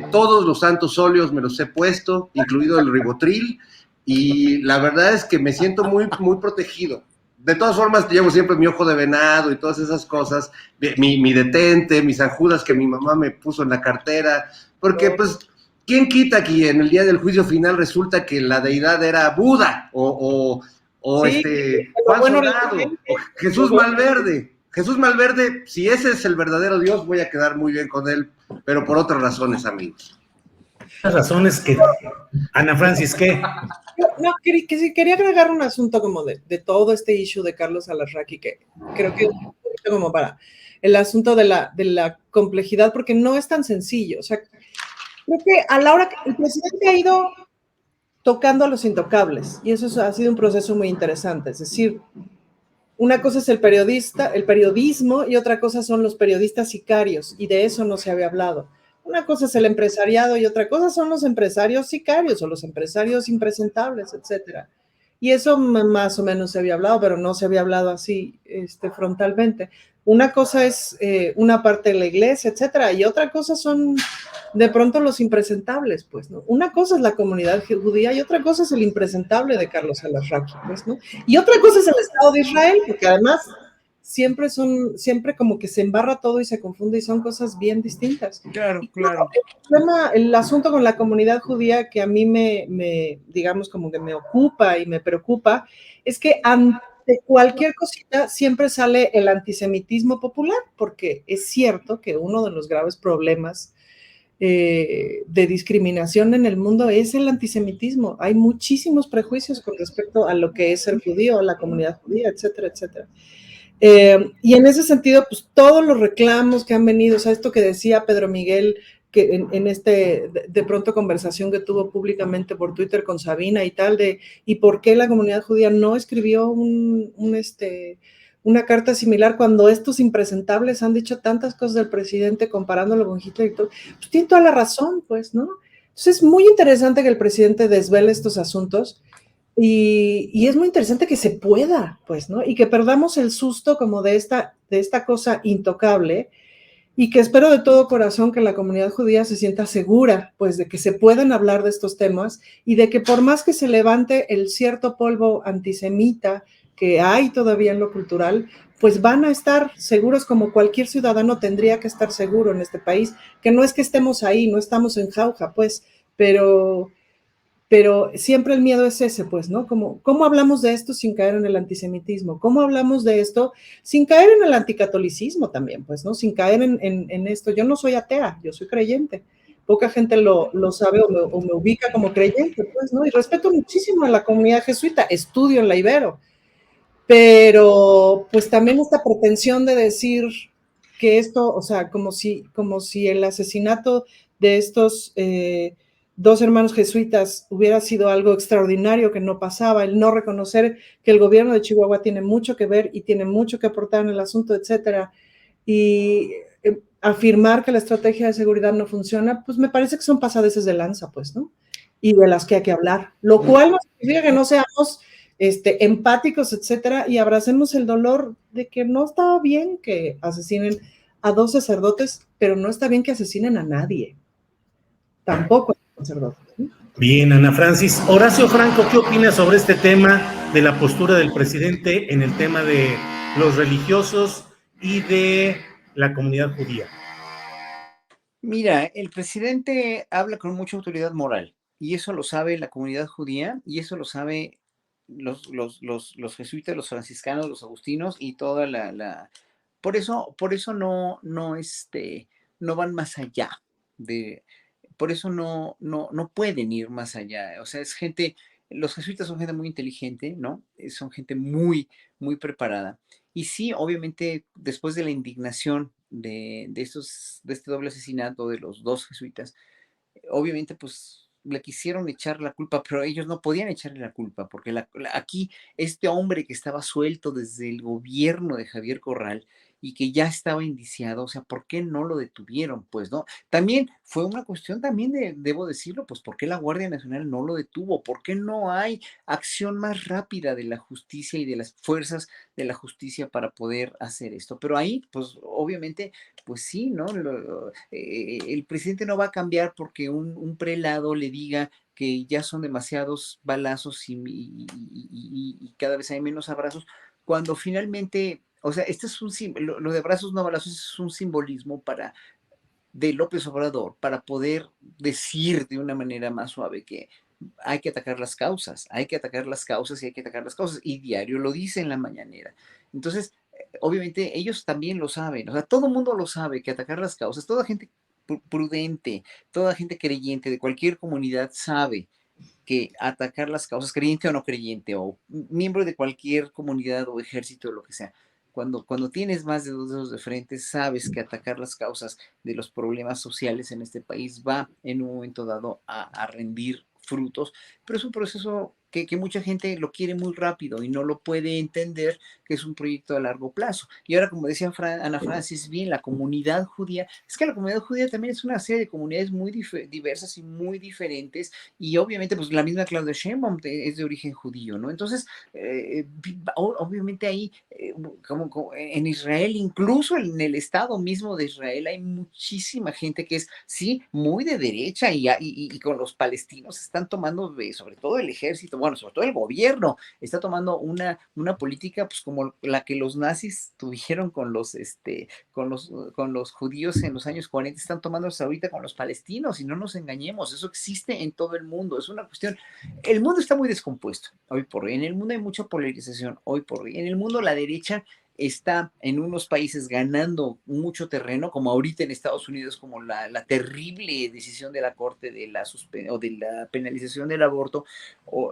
todos los santos óleos me los he puesto, incluido el ribotril, y la verdad es que me siento muy, muy protegido. De todas formas, llevo siempre mi ojo de venado y todas esas cosas, mi detente, mis San Judas que mi mamá me puso en la cartera, porque pues... ¿Quién quita que en el día del juicio final resulta que la deidad era Buda o Sí, Juan bueno, Soldado o Jesús Malverde? Jesús Malverde, si ese es el verdadero Dios, voy a quedar muy bien con él, pero por otras razones, amigos. Las razones que... Ana Francis, ¿qué? No, quería agregar un asunto como de todo este issue de Carlos Alarraqui, que creo que es un poquito como para el asunto de la complejidad, porque no es tan sencillo. O sea, creo que a la hora que el presidente ha ido tocando a los intocables, y eso ha sido un proceso muy interesante. Es decir, una cosa es el periodismo, y otra cosa son los periodistas sicarios, y de eso no se había hablado. Una cosa es el empresariado y otra cosa son los empresarios sicarios o los empresarios impresentables, etcétera. Y eso más o menos se había hablado, pero no se había hablado así frontalmente. Una cosa es una parte de la iglesia, etcétera, y otra cosa son de pronto los impresentables, pues, ¿no? Una cosa es la comunidad judía y otra cosa es el impresentable de Carlos Alarraqui, pues, ¿no? Y otra cosa es el Estado de Israel, porque además siempre como que se embarra todo y se confunde y son cosas bien distintas. Claro. El asunto con la comunidad judía que a mí digamos, como que me ocupa y me preocupa, es que ante cualquier cosita siempre sale el antisemitismo popular, porque es cierto que uno de los graves problemas de discriminación en el mundo es el antisemitismo. Hay muchísimos prejuicios con respecto a lo que es el judío, a la comunidad judía, etcétera, etcétera. Y en ese sentido, pues todos los reclamos que han venido, o sea, esto que decía Pedro Miguel, que en de pronto conversación que tuvo públicamente por Twitter con Sabina y tal, y por qué la comunidad judía no escribió una carta similar cuando estos impresentables han dicho tantas cosas del presidente comparándolo con Hitler y todo, pues tiene toda la razón, pues, ¿no? Entonces es muy interesante que el presidente desvele estos asuntos. Y es muy interesante que se pueda, pues, ¿no? Y que perdamos el susto como de esta cosa intocable y que espero de todo corazón que la comunidad judía se sienta segura, pues, de que se pueden hablar de estos temas y de que por más que se levante el cierto polvo antisemita que hay todavía en lo cultural, pues van a estar seguros como cualquier ciudadano tendría que estar seguro en este país, que no es que estemos ahí, no estamos en jauja, pues, pero siempre el miedo es ese, pues, ¿no? ¿Cómo hablamos de esto sin caer en el antisemitismo? ¿Cómo hablamos de esto sin caer en el anticatolicismo también, pues, ¿no? Sin caer en esto. Yo no soy atea, yo soy creyente. Poca gente lo sabe o me ubica como creyente, pues, ¿no? Y respeto muchísimo a la comunidad jesuita, estudio en la Ibero, pero pues también esta pretensión de decir que esto, o sea, como si el asesinato de estos... dos hermanos jesuitas hubiera sido algo extraordinario que no pasaba, el no reconocer que el gobierno de Chihuahua tiene mucho que ver y tiene mucho que aportar en el asunto, etcétera, y afirmar que la estrategia de seguridad no funciona, pues me parece que son pasadeces de lanza, pues, ¿no? Y de las que hay que hablar, lo cual no significa que no seamos empáticos, etcétera, y abracemos el dolor de que no está bien que asesinen a dos sacerdotes, pero no está bien que asesinen a nadie. Tampoco sacerdotes. Bien, Ana Francis. Horacio Franco, ¿qué opinas sobre este tema de la postura del presidente en el tema de los religiosos y de la comunidad judía? Mira, el presidente habla con mucha autoridad moral y eso lo sabe la comunidad judía y eso lo sabe los jesuitas, los franciscanos, los agustinos y toda por eso no van más allá de, por eso no pueden ir más allá. O sea, es gente, los jesuitas son gente muy inteligente, ¿no? Son gente muy preparada. Y sí, obviamente, después de la indignación de este doble asesinato de los dos jesuitas, obviamente, pues le quisieron echar la culpa, pero ellos no podían echarle la culpa, porque aquí este hombre que estaba suelto desde el gobierno de Javier Corral y que ya estaba indiciado, o sea, ¿por qué no lo detuvieron? Pues no. También fue una cuestión también debo decirlo, pues ¿por qué la Guardia Nacional no lo detuvo? ¿Por qué no hay acción más rápida de la justicia y de las fuerzas de la justicia para poder hacer esto? Pero ahí, pues obviamente, pues sí, ¿no? El presidente no va a cambiar porque un prelado le diga que ya son demasiados balazos y cada vez hay menos abrazos, cuando finalmente, o sea, este es lo de abrazos no balazos es un simbolismo de López Obrador para poder decir de una manera más suave que hay que atacar las causas, hay que atacar las causas y hay que atacar las causas. Y diario lo dice en la mañanera. Entonces, obviamente ellos también lo saben, o sea, todo el mundo lo sabe que atacar las causas, toda gente prudente, toda gente creyente de cualquier comunidad sabe que atacar las causas, creyente o no creyente, o miembro de cualquier comunidad o ejército o lo que sea, cuando tienes más de dos dedos de frente, sabes que atacar las causas de los problemas sociales en este país va en un momento dado a rendir frutos, pero es un proceso que mucha gente lo quiere muy rápido y no lo puede entender que es un proyecto a largo plazo. Y ahora, como decía Ana Francis, bien, la comunidad judía, es que la comunidad judía también es una serie de comunidades muy diversas y muy diferentes, y obviamente, pues la misma Claudia Sheinbaum es de origen judío, ¿no? Entonces, obviamente ahí, como en Israel, incluso en el Estado mismo de Israel, hay muchísima gente que es, sí, muy de derecha y con los palestinos están tomando, sobre todo el ejército, bueno, sobre todo el gobierno, está tomando una política pues como la que los nazis tuvieron con los judíos en los años 40, están tomando ahorita con los palestinos, y no nos engañemos, eso existe en todo el mundo, es una cuestión, el mundo está muy descompuesto hoy por hoy, en el mundo hay mucha polarización hoy por hoy, en el mundo la derecha está en unos países ganando mucho terreno, como ahorita en Estados Unidos, como la terrible decisión de la Corte o de la penalización del aborto,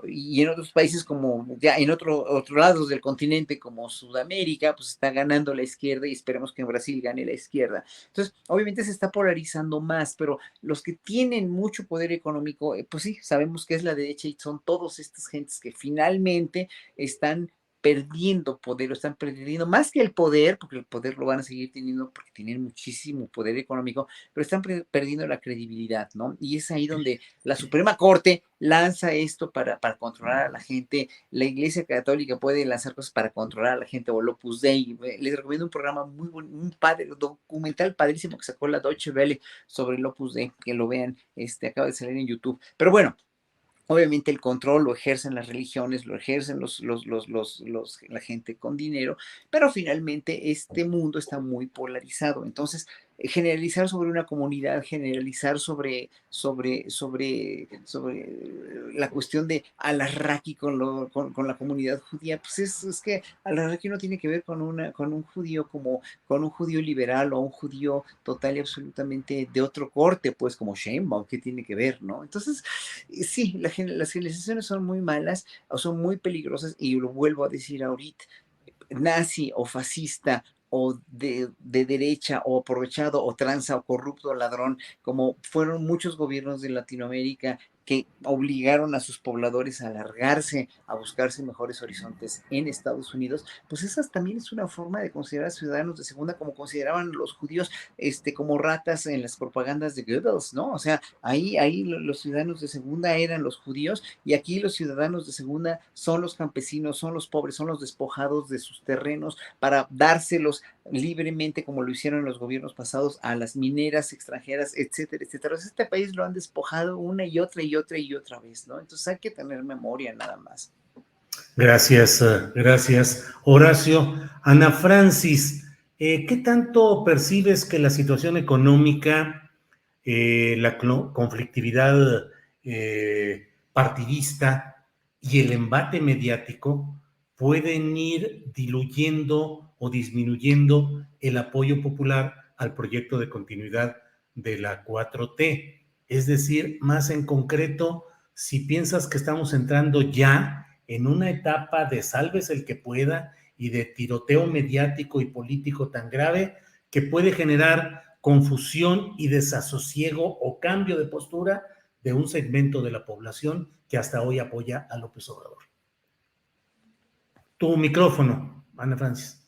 y en otros países como ya en otros lados del continente, como Sudamérica, pues está ganando la izquierda y esperemos que en Brasil gane la izquierda. Entonces, obviamente se está polarizando más, pero los que tienen mucho poder económico, pues sí, sabemos que es la derecha y son todas estas gentes que finalmente están perdiendo poder, o están perdiendo más que el poder, porque el poder lo van a seguir teniendo porque tienen muchísimo poder económico, pero están perdiendo la credibilidad, ¿no? Y es ahí donde la Suprema Corte lanza esto para controlar a la gente, la Iglesia Católica puede lanzar cosas para controlar a la gente, o el Opus Dei. Les recomiendo un programa muy bueno, un documental padrísimo que sacó la Deutsche Welle sobre el Opus Dei, que lo vean, acaba de salir en YouTube. Pero bueno, obviamente el control lo ejercen las religiones, lo ejercen la gente con dinero, pero finalmente este mundo está muy polarizado. Entonces, generalizar sobre una comunidad, generalizar sobre la cuestión de Al-Arraqui con la comunidad judía, pues es que Al-Arraqui no tiene que ver con un judío con un judío liberal o un judío total y absolutamente de otro corte, pues como Sheinbaum, ¿qué tiene que ver, no? Entonces, sí, las generalizaciones son muy malas o son muy peligrosas, y lo vuelvo a decir ahorita, nazi o fascista o de derecha o aprovechado o tranza o corrupto o ladrón, como fueron muchos gobiernos de Latinoamérica que obligaron a sus pobladores a alargarse, a buscarse mejores horizontes en Estados Unidos, pues esa también es una forma de considerar ciudadanos de segunda, como consideraban los judíos, como ratas en las propagandas de Goebbels, ¿no? O sea, ahí los ciudadanos de segunda eran los judíos, y aquí los ciudadanos de segunda son los campesinos, son los pobres, son los despojados de sus terrenos para dárselos libremente como lo hicieron los gobiernos pasados a las mineras extranjeras, etcétera, etcétera. O sea, este país lo han despojado una y otra y otra y otra vez, ¿no? Entonces hay que tener memoria nada más. Gracias, gracias, Horacio. Ana Francis, ¿qué tanto percibes que la situación económica, la conflictividad partidista y el embate mediático pueden ir diluyendo o disminuyendo el apoyo popular al proyecto de continuidad de la 4T? Es decir, más en concreto, si piensas que estamos entrando ya en una etapa de sálvese el que pueda y de tiroteo mediático y político tan grave que puede generar confusión y desasosiego o cambio de postura de un segmento de la población que hasta hoy apoya a López Obrador. Tu micrófono, Ana Francis.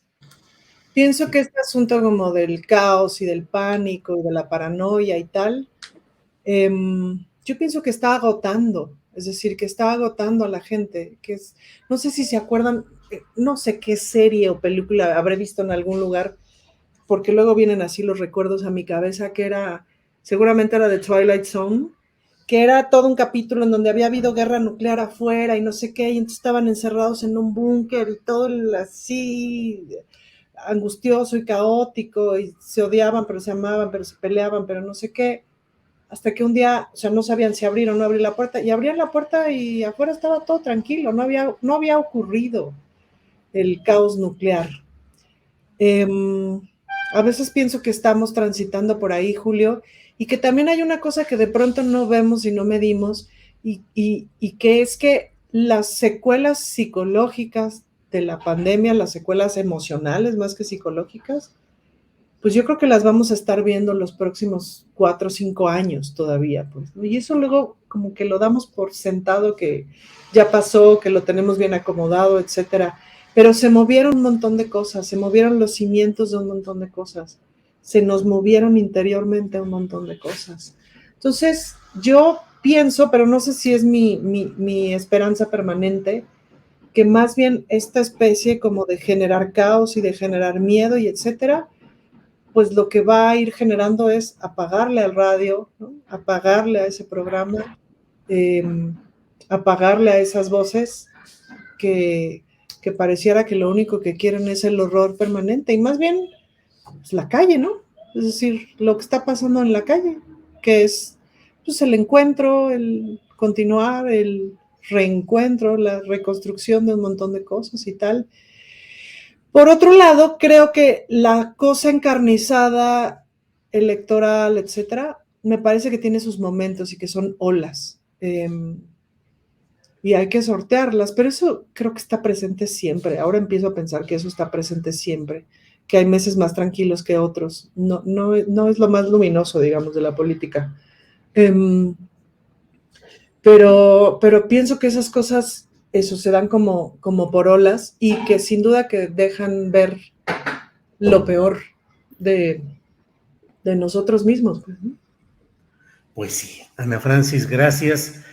Pienso que este asunto como del caos y del pánico y de la paranoia y tal, yo pienso que está agotando, es decir, que está agotando a la gente, que es, no sé si se acuerdan, no sé qué serie o película habré visto en algún lugar, porque luego vienen así los recuerdos a mi cabeza, que era, seguramente era de Twilight Zone, que era todo un capítulo en donde había habido guerra nuclear afuera y no sé qué, y entonces estaban encerrados en un búnker y todo así angustioso y caótico, y se odiaban, pero se amaban, pero se peleaban, pero no sé qué, hasta que un día, o sea, no sabían si abrir o no abrir la puerta, y abrían la puerta y afuera estaba todo tranquilo, no había ocurrido el caos nuclear. A veces pienso que estamos transitando por ahí, Julio, y que también hay una cosa que de pronto no vemos y no medimos, y que es que las secuelas psicológicas de la pandemia, las secuelas emocionales más que psicológicas, pues yo creo que las vamos a estar viendo los próximos 4 o 5 años todavía, pues, ¿no? Y eso luego como que lo damos por sentado que ya pasó, que lo tenemos bien acomodado, etcétera. Pero se movieron un montón de cosas, se movieron los cimientos de un montón de cosas, se nos movieron interiormente un montón de cosas. Entonces, yo pienso, pero no sé si es mi esperanza permanente, que más bien esta especie como de generar caos y de generar miedo y etcétera, pues lo que va a ir generando es apagarle al radio, ¿no? Apagarle a ese programa, apagarle a esas voces que pareciera que lo único que quieren es el horror permanente, y más bien pues, la calle, ¿no? Es decir, lo que está pasando en la calle, que es pues, el encuentro, el continuar, el reencuentro, la reconstrucción de un montón de cosas y tal. Por otro lado, creo que la cosa encarnizada, electoral, etcétera, me parece que tiene sus momentos y que son olas. Y hay que sortearlas, pero eso creo que está presente siempre. Ahora empiezo a pensar que eso está presente siempre, que hay meses más tranquilos que otros. No es lo más luminoso, digamos, de la política. Pero pienso que esas cosas, eso, se dan como por olas y que sin duda que dejan ver lo peor de nosotros mismos. Pues sí, Ana Francis, gracias.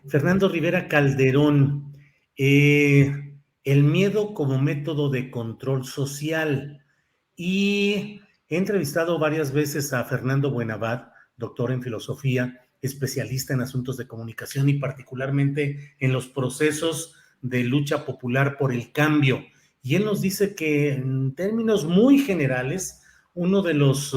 Fernando Rivera Calderón, el miedo como método de control social. Y he entrevistado varias veces a Fernando Buenabad, doctor en filosofía, especialista en asuntos de comunicación y particularmente en los procesos de lucha popular por el cambio. Y él nos dice que en términos muy generales, uno de los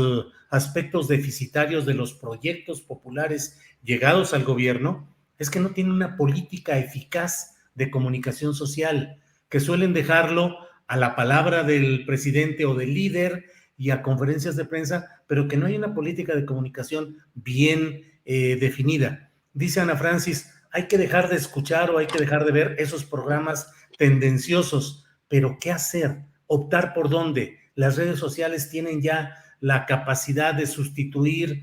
aspectos deficitarios de los proyectos populares llegados al gobierno es que no tienen una política eficaz de comunicación social, que suelen dejarlo a la palabra del presidente o del líder y a conferencias de prensa, pero que no hay una política de comunicación bien definida. Dice Ana Francis, hay que dejar de escuchar o hay que dejar de ver esos programas tendenciosos, pero ¿qué hacer? ¿Optar por dónde? Las redes sociales tienen ya la capacidad de sustituir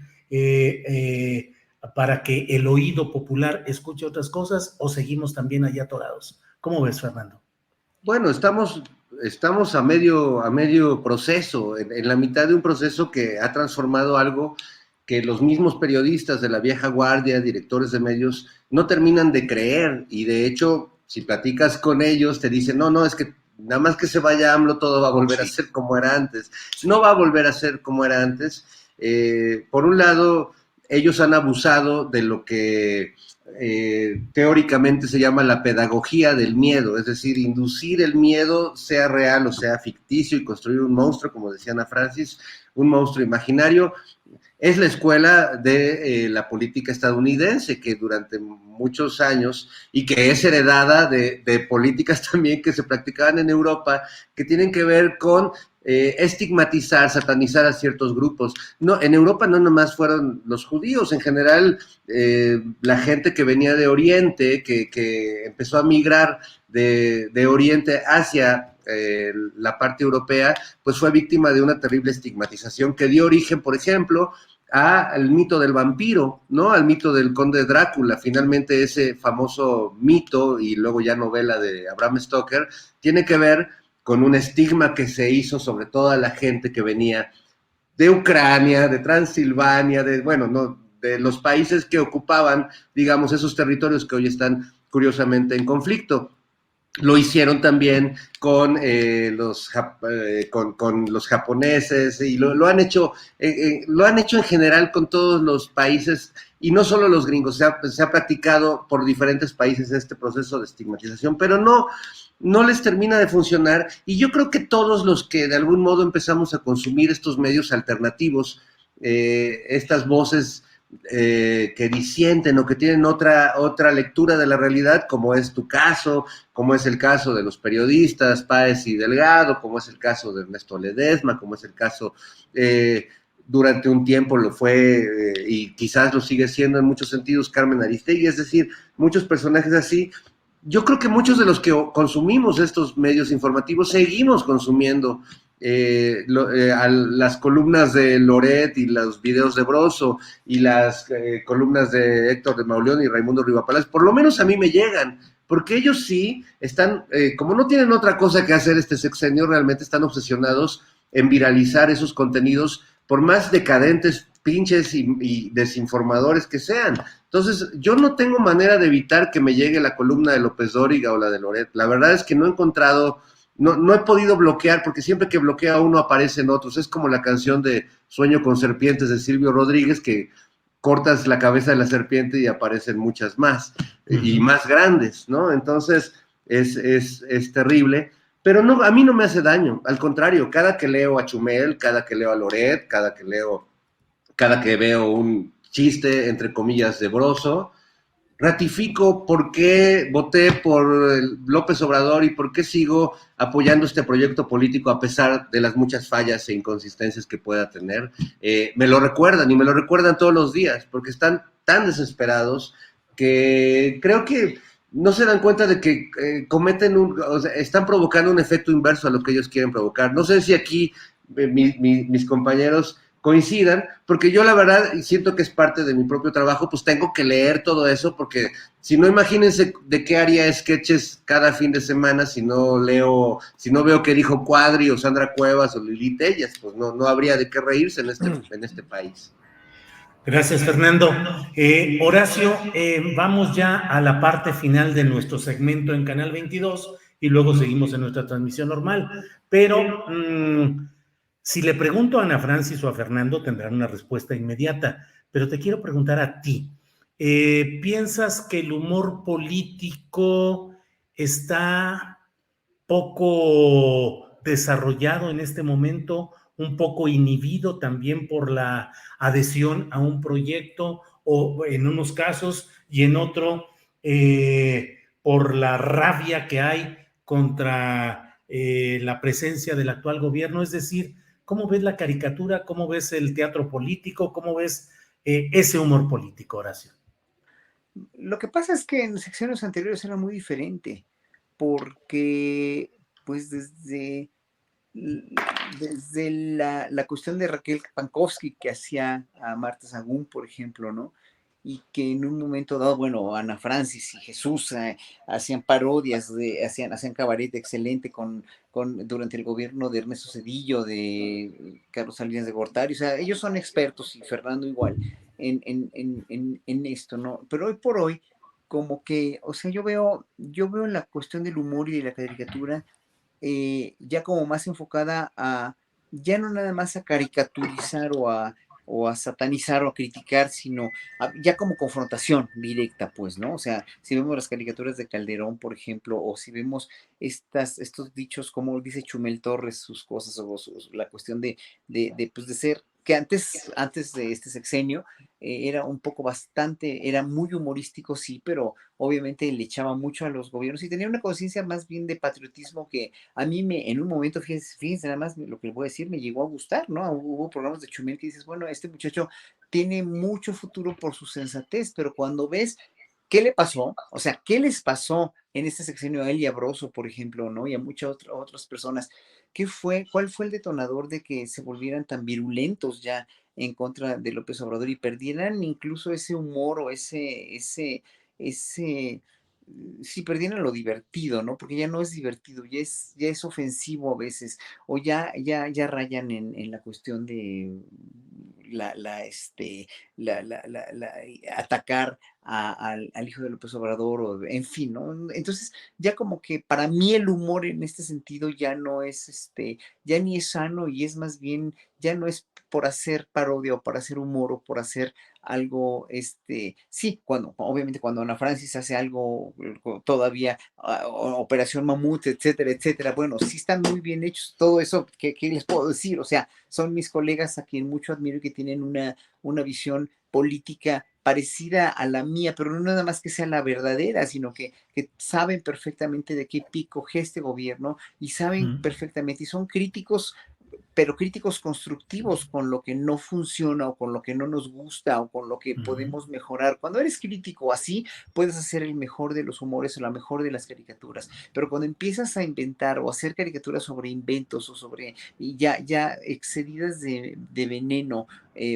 para que el oído popular escuche otras cosas, o seguimos también allá atorados. ¿Cómo ves, Fernando? Bueno, estamos a medio proceso, en la mitad de un proceso que ha transformado algo que los mismos periodistas de la vieja guardia, directores de medios, no terminan de creer, y de hecho, si platicas con ellos, te dicen, no, es que nada más que se vaya AMLO todo va a volver a ser como era antes. No va a volver a ser como era antes. Por un lado, ellos han abusado de lo que teóricamente se llama la pedagogía del miedo, es decir, inducir el miedo, sea real o sea ficticio, y construir un monstruo, como decía Ana Francis, un monstruo imaginario. Es la escuela de la política estadounidense, que durante muchos años, y que es heredada de políticas también que se practicaban en Europa, que tienen que ver con estigmatizar, satanizar a ciertos grupos. No, en Europa no nomás fueron los judíos, en general la gente que venía de Oriente, que empezó a migrar de Oriente hacia la parte europea, pues fue víctima de una terrible estigmatización que dio origen, por ejemplo, al mito del vampiro, ¿no? Al mito del conde Drácula. Finalmente ese famoso mito, y luego ya novela de Bram Stoker, tiene que ver con un estigma que se hizo sobre toda la gente que venía de Ucrania, de Transilvania, bueno, no, de los países que ocupaban, digamos, esos territorios que hoy están curiosamente en conflicto. Lo hicieron también con, con los japoneses, y lo han hecho en general con todos los países, y no solo los gringos. Se ha practicado por diferentes países este proceso de estigmatización, pero no les termina de funcionar, y yo creo que todos los que de algún modo empezamos a consumir estos medios alternativos, estas voces que disienten o que tienen otra lectura de la realidad, como es tu caso, como es el caso de los periodistas Páez y Delgado, como es el caso de Ernesto Ledesma, como es el caso, durante un tiempo lo fue, y quizás lo sigue siendo en muchos sentidos, Carmen Aristegui, es decir, muchos personajes así. Yo creo que muchos de los que consumimos estos medios informativos seguimos consumiendo a las columnas de Loret y los videos de Broso y las columnas de Héctor de Mauleón y Raimundo Rivapalacio. Por lo menos a mí me llegan, porque ellos sí están, como no tienen otra cosa que hacer este sexenio, realmente están obsesionados en viralizar esos contenidos, por más decadentes, pinches y desinformadores que sean. Entonces, yo no tengo manera de evitar que me llegue la columna de López Dóriga o la de Loret. La verdad es que no he encontrado, no he podido bloquear, porque siempre que bloquea uno aparecen otros. Es como la canción de Sueño con serpientes de Silvio Rodríguez, que cortas la cabeza de la serpiente y aparecen muchas más, y más grandes, ¿no? Entonces, es terrible. Pero no, a mí no me hace daño, al contrario, cada que leo a Chumel, cada que leo a Loret, cada que veo un chiste, entre comillas, de Broso, ratifico por qué voté por López Obrador y por qué sigo apoyando este proyecto político a pesar de las muchas fallas e inconsistencias que pueda tener. Me lo recuerdan, y me lo recuerdan todos los días, porque están tan desesperados que creo que no se dan cuenta de que o sea, están provocando un efecto inverso a lo que ellos quieren provocar. No sé si aquí mis compañeros coincidan, porque yo la verdad siento que es parte de mi propio trabajo, pues tengo que leer todo eso, porque si no, imagínense de qué haría sketches cada fin de semana si no veo qué dijo Cuadri o Sandra Cuevas o Lili Tellas, pues no habría de qué reírse en este país. Gracias, Fernando. Horacio, vamos ya a la parte final de nuestro segmento en Canal 22 y luego seguimos en nuestra transmisión normal. Pero si le pregunto a Ana Francis o a Fernando, tendrán una respuesta inmediata. Pero te quiero preguntar a ti. ¿Piensas que el humor político está poco desarrollado en este momento, un poco inhibido también por la adhesión a un proyecto, o en unos casos, y en otro por la rabia que hay contra la presencia del actual gobierno? Es decir, ¿cómo ves la caricatura? ¿Cómo ves el teatro político? ¿Cómo ves ese humor político, Horacio? Lo que pasa es que en secciones anteriores era muy diferente, porque pues desde la cuestión de Raquel Pankowski, que hacía a Marta Sagún, por ejemplo, ¿no? Y que en un momento dado, bueno, Ana Francis y Jesús hacían parodias, hacían cabaret excelente durante el gobierno de Ernesto Zedillo, de Carlos Salinas de Gortari. O sea, ellos son expertos, y Fernando igual, en esto, ¿no? Pero hoy por hoy, como que, o sea, yo veo en la cuestión del humor y de la caricatura ya como más enfocada a, ya no nada más a caricaturizar o a satanizar o a criticar, sino ya como confrontación directa, pues, ¿no? O sea, si vemos las caricaturas de Calderón, por ejemplo, o si vemos estos dichos, como dice Chumel Torres, sus cosas, o la cuestión pues, de ser, que antes de este sexenio, era un poco era muy humorístico, sí, pero obviamente le echaba mucho a los gobiernos y tenía una conciencia más bien de patriotismo que a mí en un momento, fíjense nada más lo que le voy a decir, me llegó a gustar, ¿no? Hubo programas de Chumel que dices, bueno, este muchacho tiene mucho futuro por su sensatez, pero cuando ves qué le pasó, o sea, qué les pasó en este sexenio a él y a Broso, por ejemplo, ¿no? Y a muchas otras personas, cuál fue el detonador de que se volvieran tan virulentos ya en contra de López Obrador y perdieran incluso ese humor o ese, si perdieran lo divertido, ¿no? Porque ya no es divertido, ya es ofensivo a veces, o ya rayan en la cuestión de atacar al hijo de López Obrador, o en fin, ¿no? Entonces, ya como que para mí el humor en este sentido ya no es, ya ni es sano y es más bien, ya no es por hacer parodia o por hacer humor o por hacer algo, sí, obviamente cuando Ana Francis hace algo todavía, Operación Mamut, etcétera, etcétera, bueno, sí están muy bien hechos, todo eso, ¿qué les puedo decir? O sea, son mis colegas a quien mucho admiro y que tienen una visión política parecida a la mía, pero no nada más que sea la verdadera, sino que saben perfectamente de qué pie coge este gobierno y saben perfectamente y son críticos, pero críticos constructivos con lo que no funciona o con lo que no nos gusta o con lo que podemos mejorar. Cuando eres crítico así, puedes hacer el mejor de los humores o la mejor de las caricaturas, pero cuando empiezas a inventar o hacer caricaturas sobre inventos o sobre ya excedidas de veneno,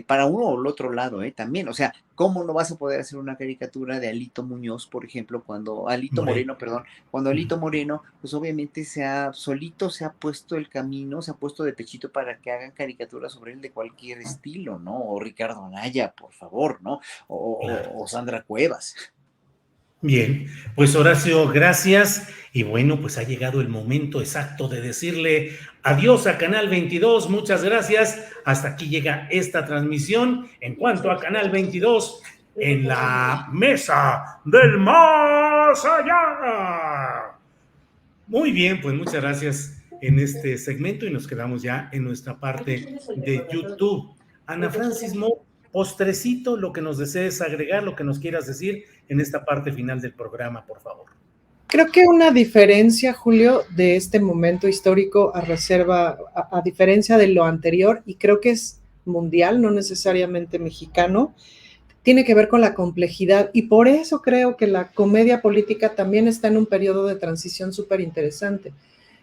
para uno o el otro lado, también, o sea, ¿cómo no vas a poder hacer una caricatura de Alito Muñoz, por ejemplo, Alito Moreno, perdón, cuando Alito Moreno, pues obviamente solito se ha puesto el camino, se ha puesto de pechito para que hagan caricaturas sobre él de cualquier estilo, ¿no? O Ricardo Anaya, por favor, ¿no? O Sandra Cuevas. Bien, pues Horacio, gracias. Y bueno, pues ha llegado el momento exacto de decirle adiós a Canal 22. Muchas gracias. Hasta aquí llega esta transmisión. En cuanto a Canal 22, en la mesa del más allá. Muy bien, pues muchas gracias en este segmento y nos quedamos ya en nuestra parte de YouTube. Ana Francis Moore, postrecito, lo que nos desees agregar, lo que nos quieras decir en esta parte final del programa, por favor. Creo que una diferencia, Julio, de este momento histórico a diferencia de lo anterior, y creo que es mundial, no necesariamente mexicano, tiene que ver con la complejidad, y por eso creo que la comedia política también está en un periodo de transición súper interesante.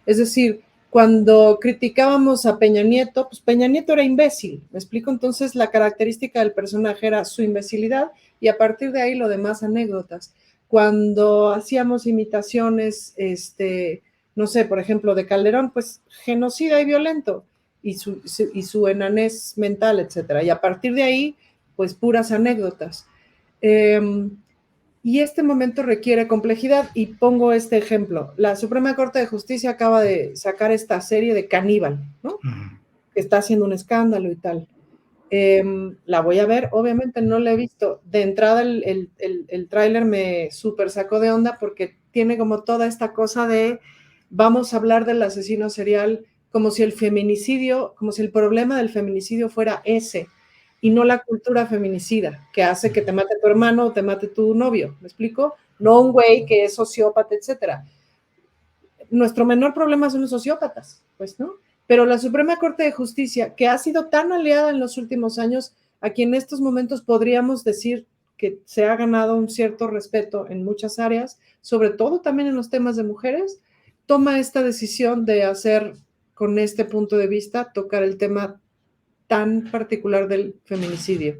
Es decir, cuando criticábamos a Peña Nieto, pues Peña Nieto era imbécil, ¿me explico? Entonces la característica del personaje era su imbecilidad y a partir de ahí lo demás anécdotas. Cuando hacíamos imitaciones, no sé, por ejemplo, de Calderón, pues genocida y violento y su enanés mental, etcétera. Y a partir de ahí, pues puras anécdotas. Y este momento requiere complejidad y pongo este ejemplo. La Suprema Corte de Justicia acaba de sacar esta serie de Caníbal, ¿no? Que está haciendo un escándalo y tal. La voy a ver, obviamente no la he visto. De entrada el tráiler me súper sacó de onda porque tiene como toda esta cosa de vamos a hablar del asesino serial como si el problema del feminicidio fuera ese y no la cultura feminicida que hace que te mate tu hermano o te mate tu novio, ¿me explico? No un güey que es sociópata, etcétera. Nuestro menor problema son los sociópatas, pues, ¿no? Pero la Suprema Corte de Justicia, que ha sido tan aliada en los últimos años, a quien en estos momentos podríamos decir que se ha ganado un cierto respeto en muchas áreas, sobre todo también en los temas de mujeres, toma esta decisión de hacer, con este punto de vista, tocar el tema tan particular del feminicidio.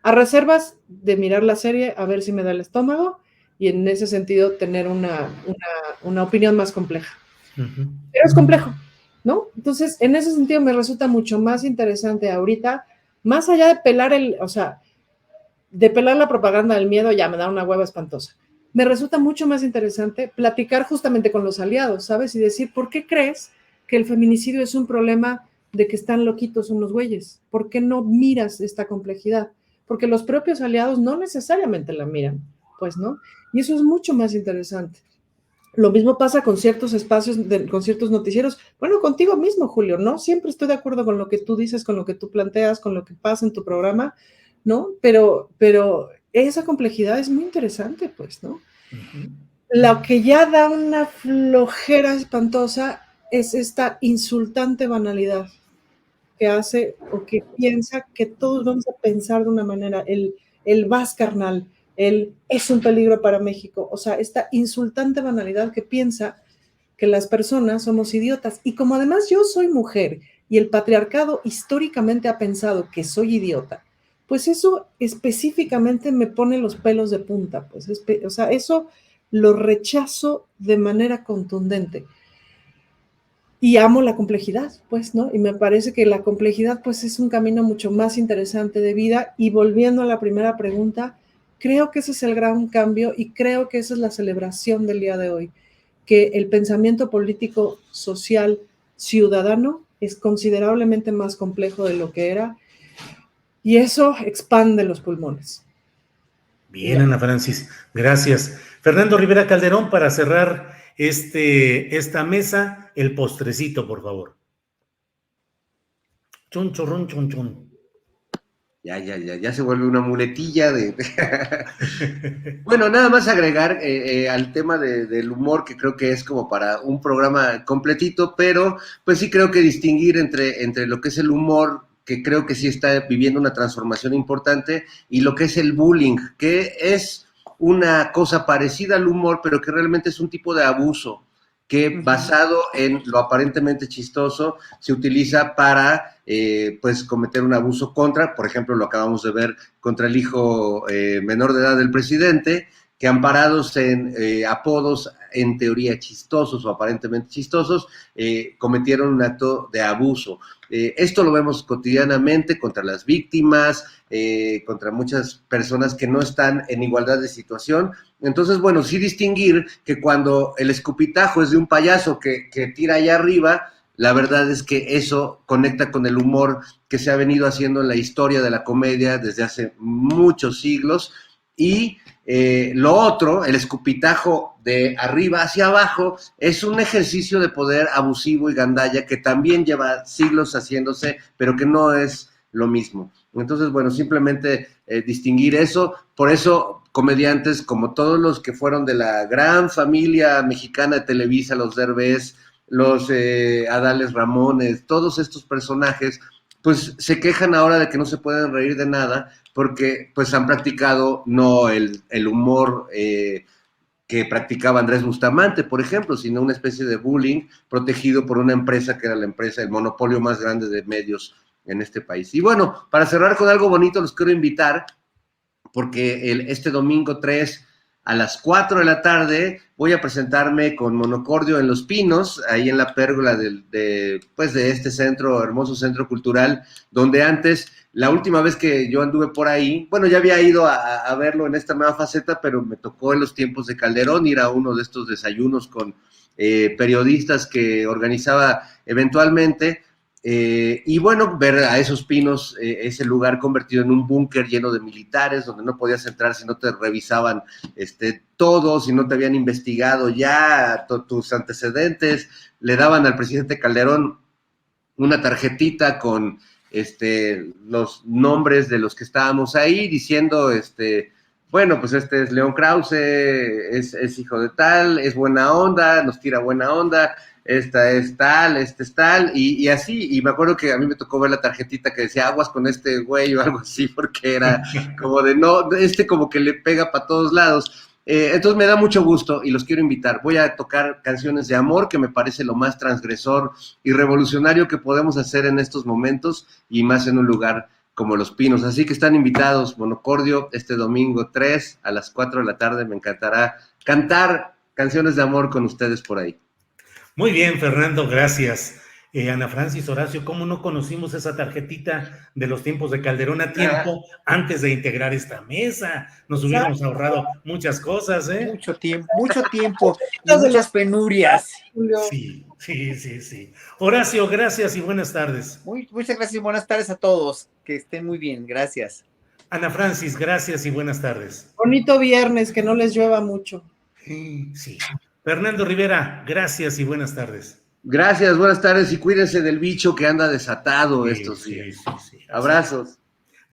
A reservas de mirar la serie, a ver si me da el estómago y en ese sentido tener una opinión más compleja. Pero es complejo, ¿no? Entonces, en ese sentido me resulta mucho más interesante ahorita, más allá de pelar de pelar la propaganda del miedo, ya me da una hueva espantosa. me resulta mucho más interesante platicar justamente con los aliados, ¿sabes? Y decir, ¿por qué crees que el feminicidio es un problema de que están loquitos unos güeyes? ¿Por qué no miras esta complejidad? Porque los propios aliados no necesariamente la miran, pues, ¿no? Y eso es mucho más interesante. Lo mismo pasa con ciertos espacios, con ciertos noticieros. Bueno, contigo mismo, Julio, ¿no? Siempre estoy de acuerdo con lo que tú dices, con lo que tú planteas, con lo que pasa en tu programa, ¿no? Pero esa complejidad es muy interesante, pues, ¿no? Lo que ya da una flojera espantosa es esta insultante banalidad que hace o que piensa que todos vamos a pensar de una manera, el vas carnal, el es un peligro para México, o sea, esta insultante banalidad que piensa que las personas somos idiotas. Y como además yo soy mujer y el patriarcado históricamente ha pensado que soy idiota, pues eso específicamente me pone los pelos de punta, pues, o sea, eso lo rechazo de manera contundente. Y amo la complejidad, pues, ¿no? Y me parece que la complejidad, pues, es un camino mucho más interesante de vida. Y volviendo a la primera pregunta, creo que ese es el gran cambio y creo que esa es la celebración del día de hoy, que el pensamiento político, social, ciudadano es considerablemente más complejo de lo que era y eso expande los pulmones. Bien, Ana Francis, gracias. Fernando Rivera Calderón, para cerrar esta mesa, el postrecito, por favor. Chun, churrun, chun, chun. Ya se vuelve una muletilla de... Bueno, nada más agregar al tema del humor, que creo que es como para un programa completito, pero pues sí creo que distinguir entre lo que es el humor, que creo que sí está viviendo una transformación importante, y lo que es el bullying, que es una cosa parecida al humor, pero que realmente es un tipo de abuso, que basado en lo aparentemente chistoso, se utiliza para pues cometer un abuso contra, por ejemplo, lo acabamos de ver contra el hijo menor de edad del presidente, que amparados en apodos en teoría chistosos o aparentemente chistosos, cometieron un acto de abuso. Esto lo vemos cotidianamente contra las víctimas, contra muchas personas que no están en igualdad de situación. Entonces, bueno, sí distinguir que cuando el escupitajo es de un payaso que tira allá arriba, la verdad es que eso conecta con el humor que se ha venido haciendo en la historia de la comedia desde hace muchos siglos. Y lo otro, el escupitajo de arriba hacia abajo, es un ejercicio de poder abusivo y gandalla que también lleva siglos haciéndose, pero que no es lo mismo. Entonces, bueno, simplemente distinguir eso. Por eso, comediantes como todos los que fueron de la gran familia mexicana de Televisa, los Derbez, los Adales Ramones, todos estos personajes, pues se quejan ahora de que no se pueden reír de nada porque pues han practicado no el humor que practicaba Andrés Bustamante, por ejemplo, sino una especie de bullying protegido por una empresa que era la empresa, el monopolio más grande de medios en este país. Y bueno, para cerrar con algo bonito, los quiero invitar, porque este domingo 3 a las 4 de la tarde voy a presentarme con Monocordio en Los Pinos, ahí en la pérgola de este centro, hermoso centro cultural, donde antes, la última vez que yo anduve por ahí, bueno, ya había ido a verlo en esta nueva faceta, pero me tocó en los tiempos de Calderón ir a uno de estos desayunos con periodistas que organizaba eventualmente. Y bueno, ver a esos pinos, ese lugar convertido en un búnker lleno de militares, donde no podías entrar si no te revisaban todo, si no te habían investigado ya tus antecedentes, le daban al presidente Calderón una tarjetita con los nombres de los que estábamos ahí, diciendo, bueno, pues este es León Krause, es hijo de tal, es buena onda, nos tira buena onda, esta es tal, este es tal, y así, y me acuerdo que a mí me tocó ver la tarjetita que decía aguas con este güey o algo así, porque era como de no, como que le pega para todos lados. Entonces me da mucho gusto y los quiero invitar. Voy a tocar canciones de amor, que me parece lo más transgresor y revolucionario que podemos hacer en estos momentos, y más en un lugar como Los Pinos. Así que están invitados, Monocordio, este domingo 3 a las 4 de la tarde. Me encantará cantar canciones de amor con ustedes por ahí. Muy bien, Fernando, gracias. Ana Francis, Horacio, ¿cómo no conocimos esa tarjetita de los tiempos de Calderón a tiempo antes de integrar esta mesa? Nos hubiéramos ahorrado muchas cosas, ¿eh? Mucho tiempo y muchas penurias. Sí, sí, sí, sí. Horacio, gracias y buenas tardes. Muchas gracias y buenas tardes a todos. Que estén muy bien, gracias. Ana Francis, gracias y buenas tardes. Bonito viernes, que no les llueva mucho. Sí. Fernando Rivera, gracias y buenas tardes. Gracias, buenas tardes y cuídense del bicho que anda desatado estos Sí, días. sí, sí. Abrazos.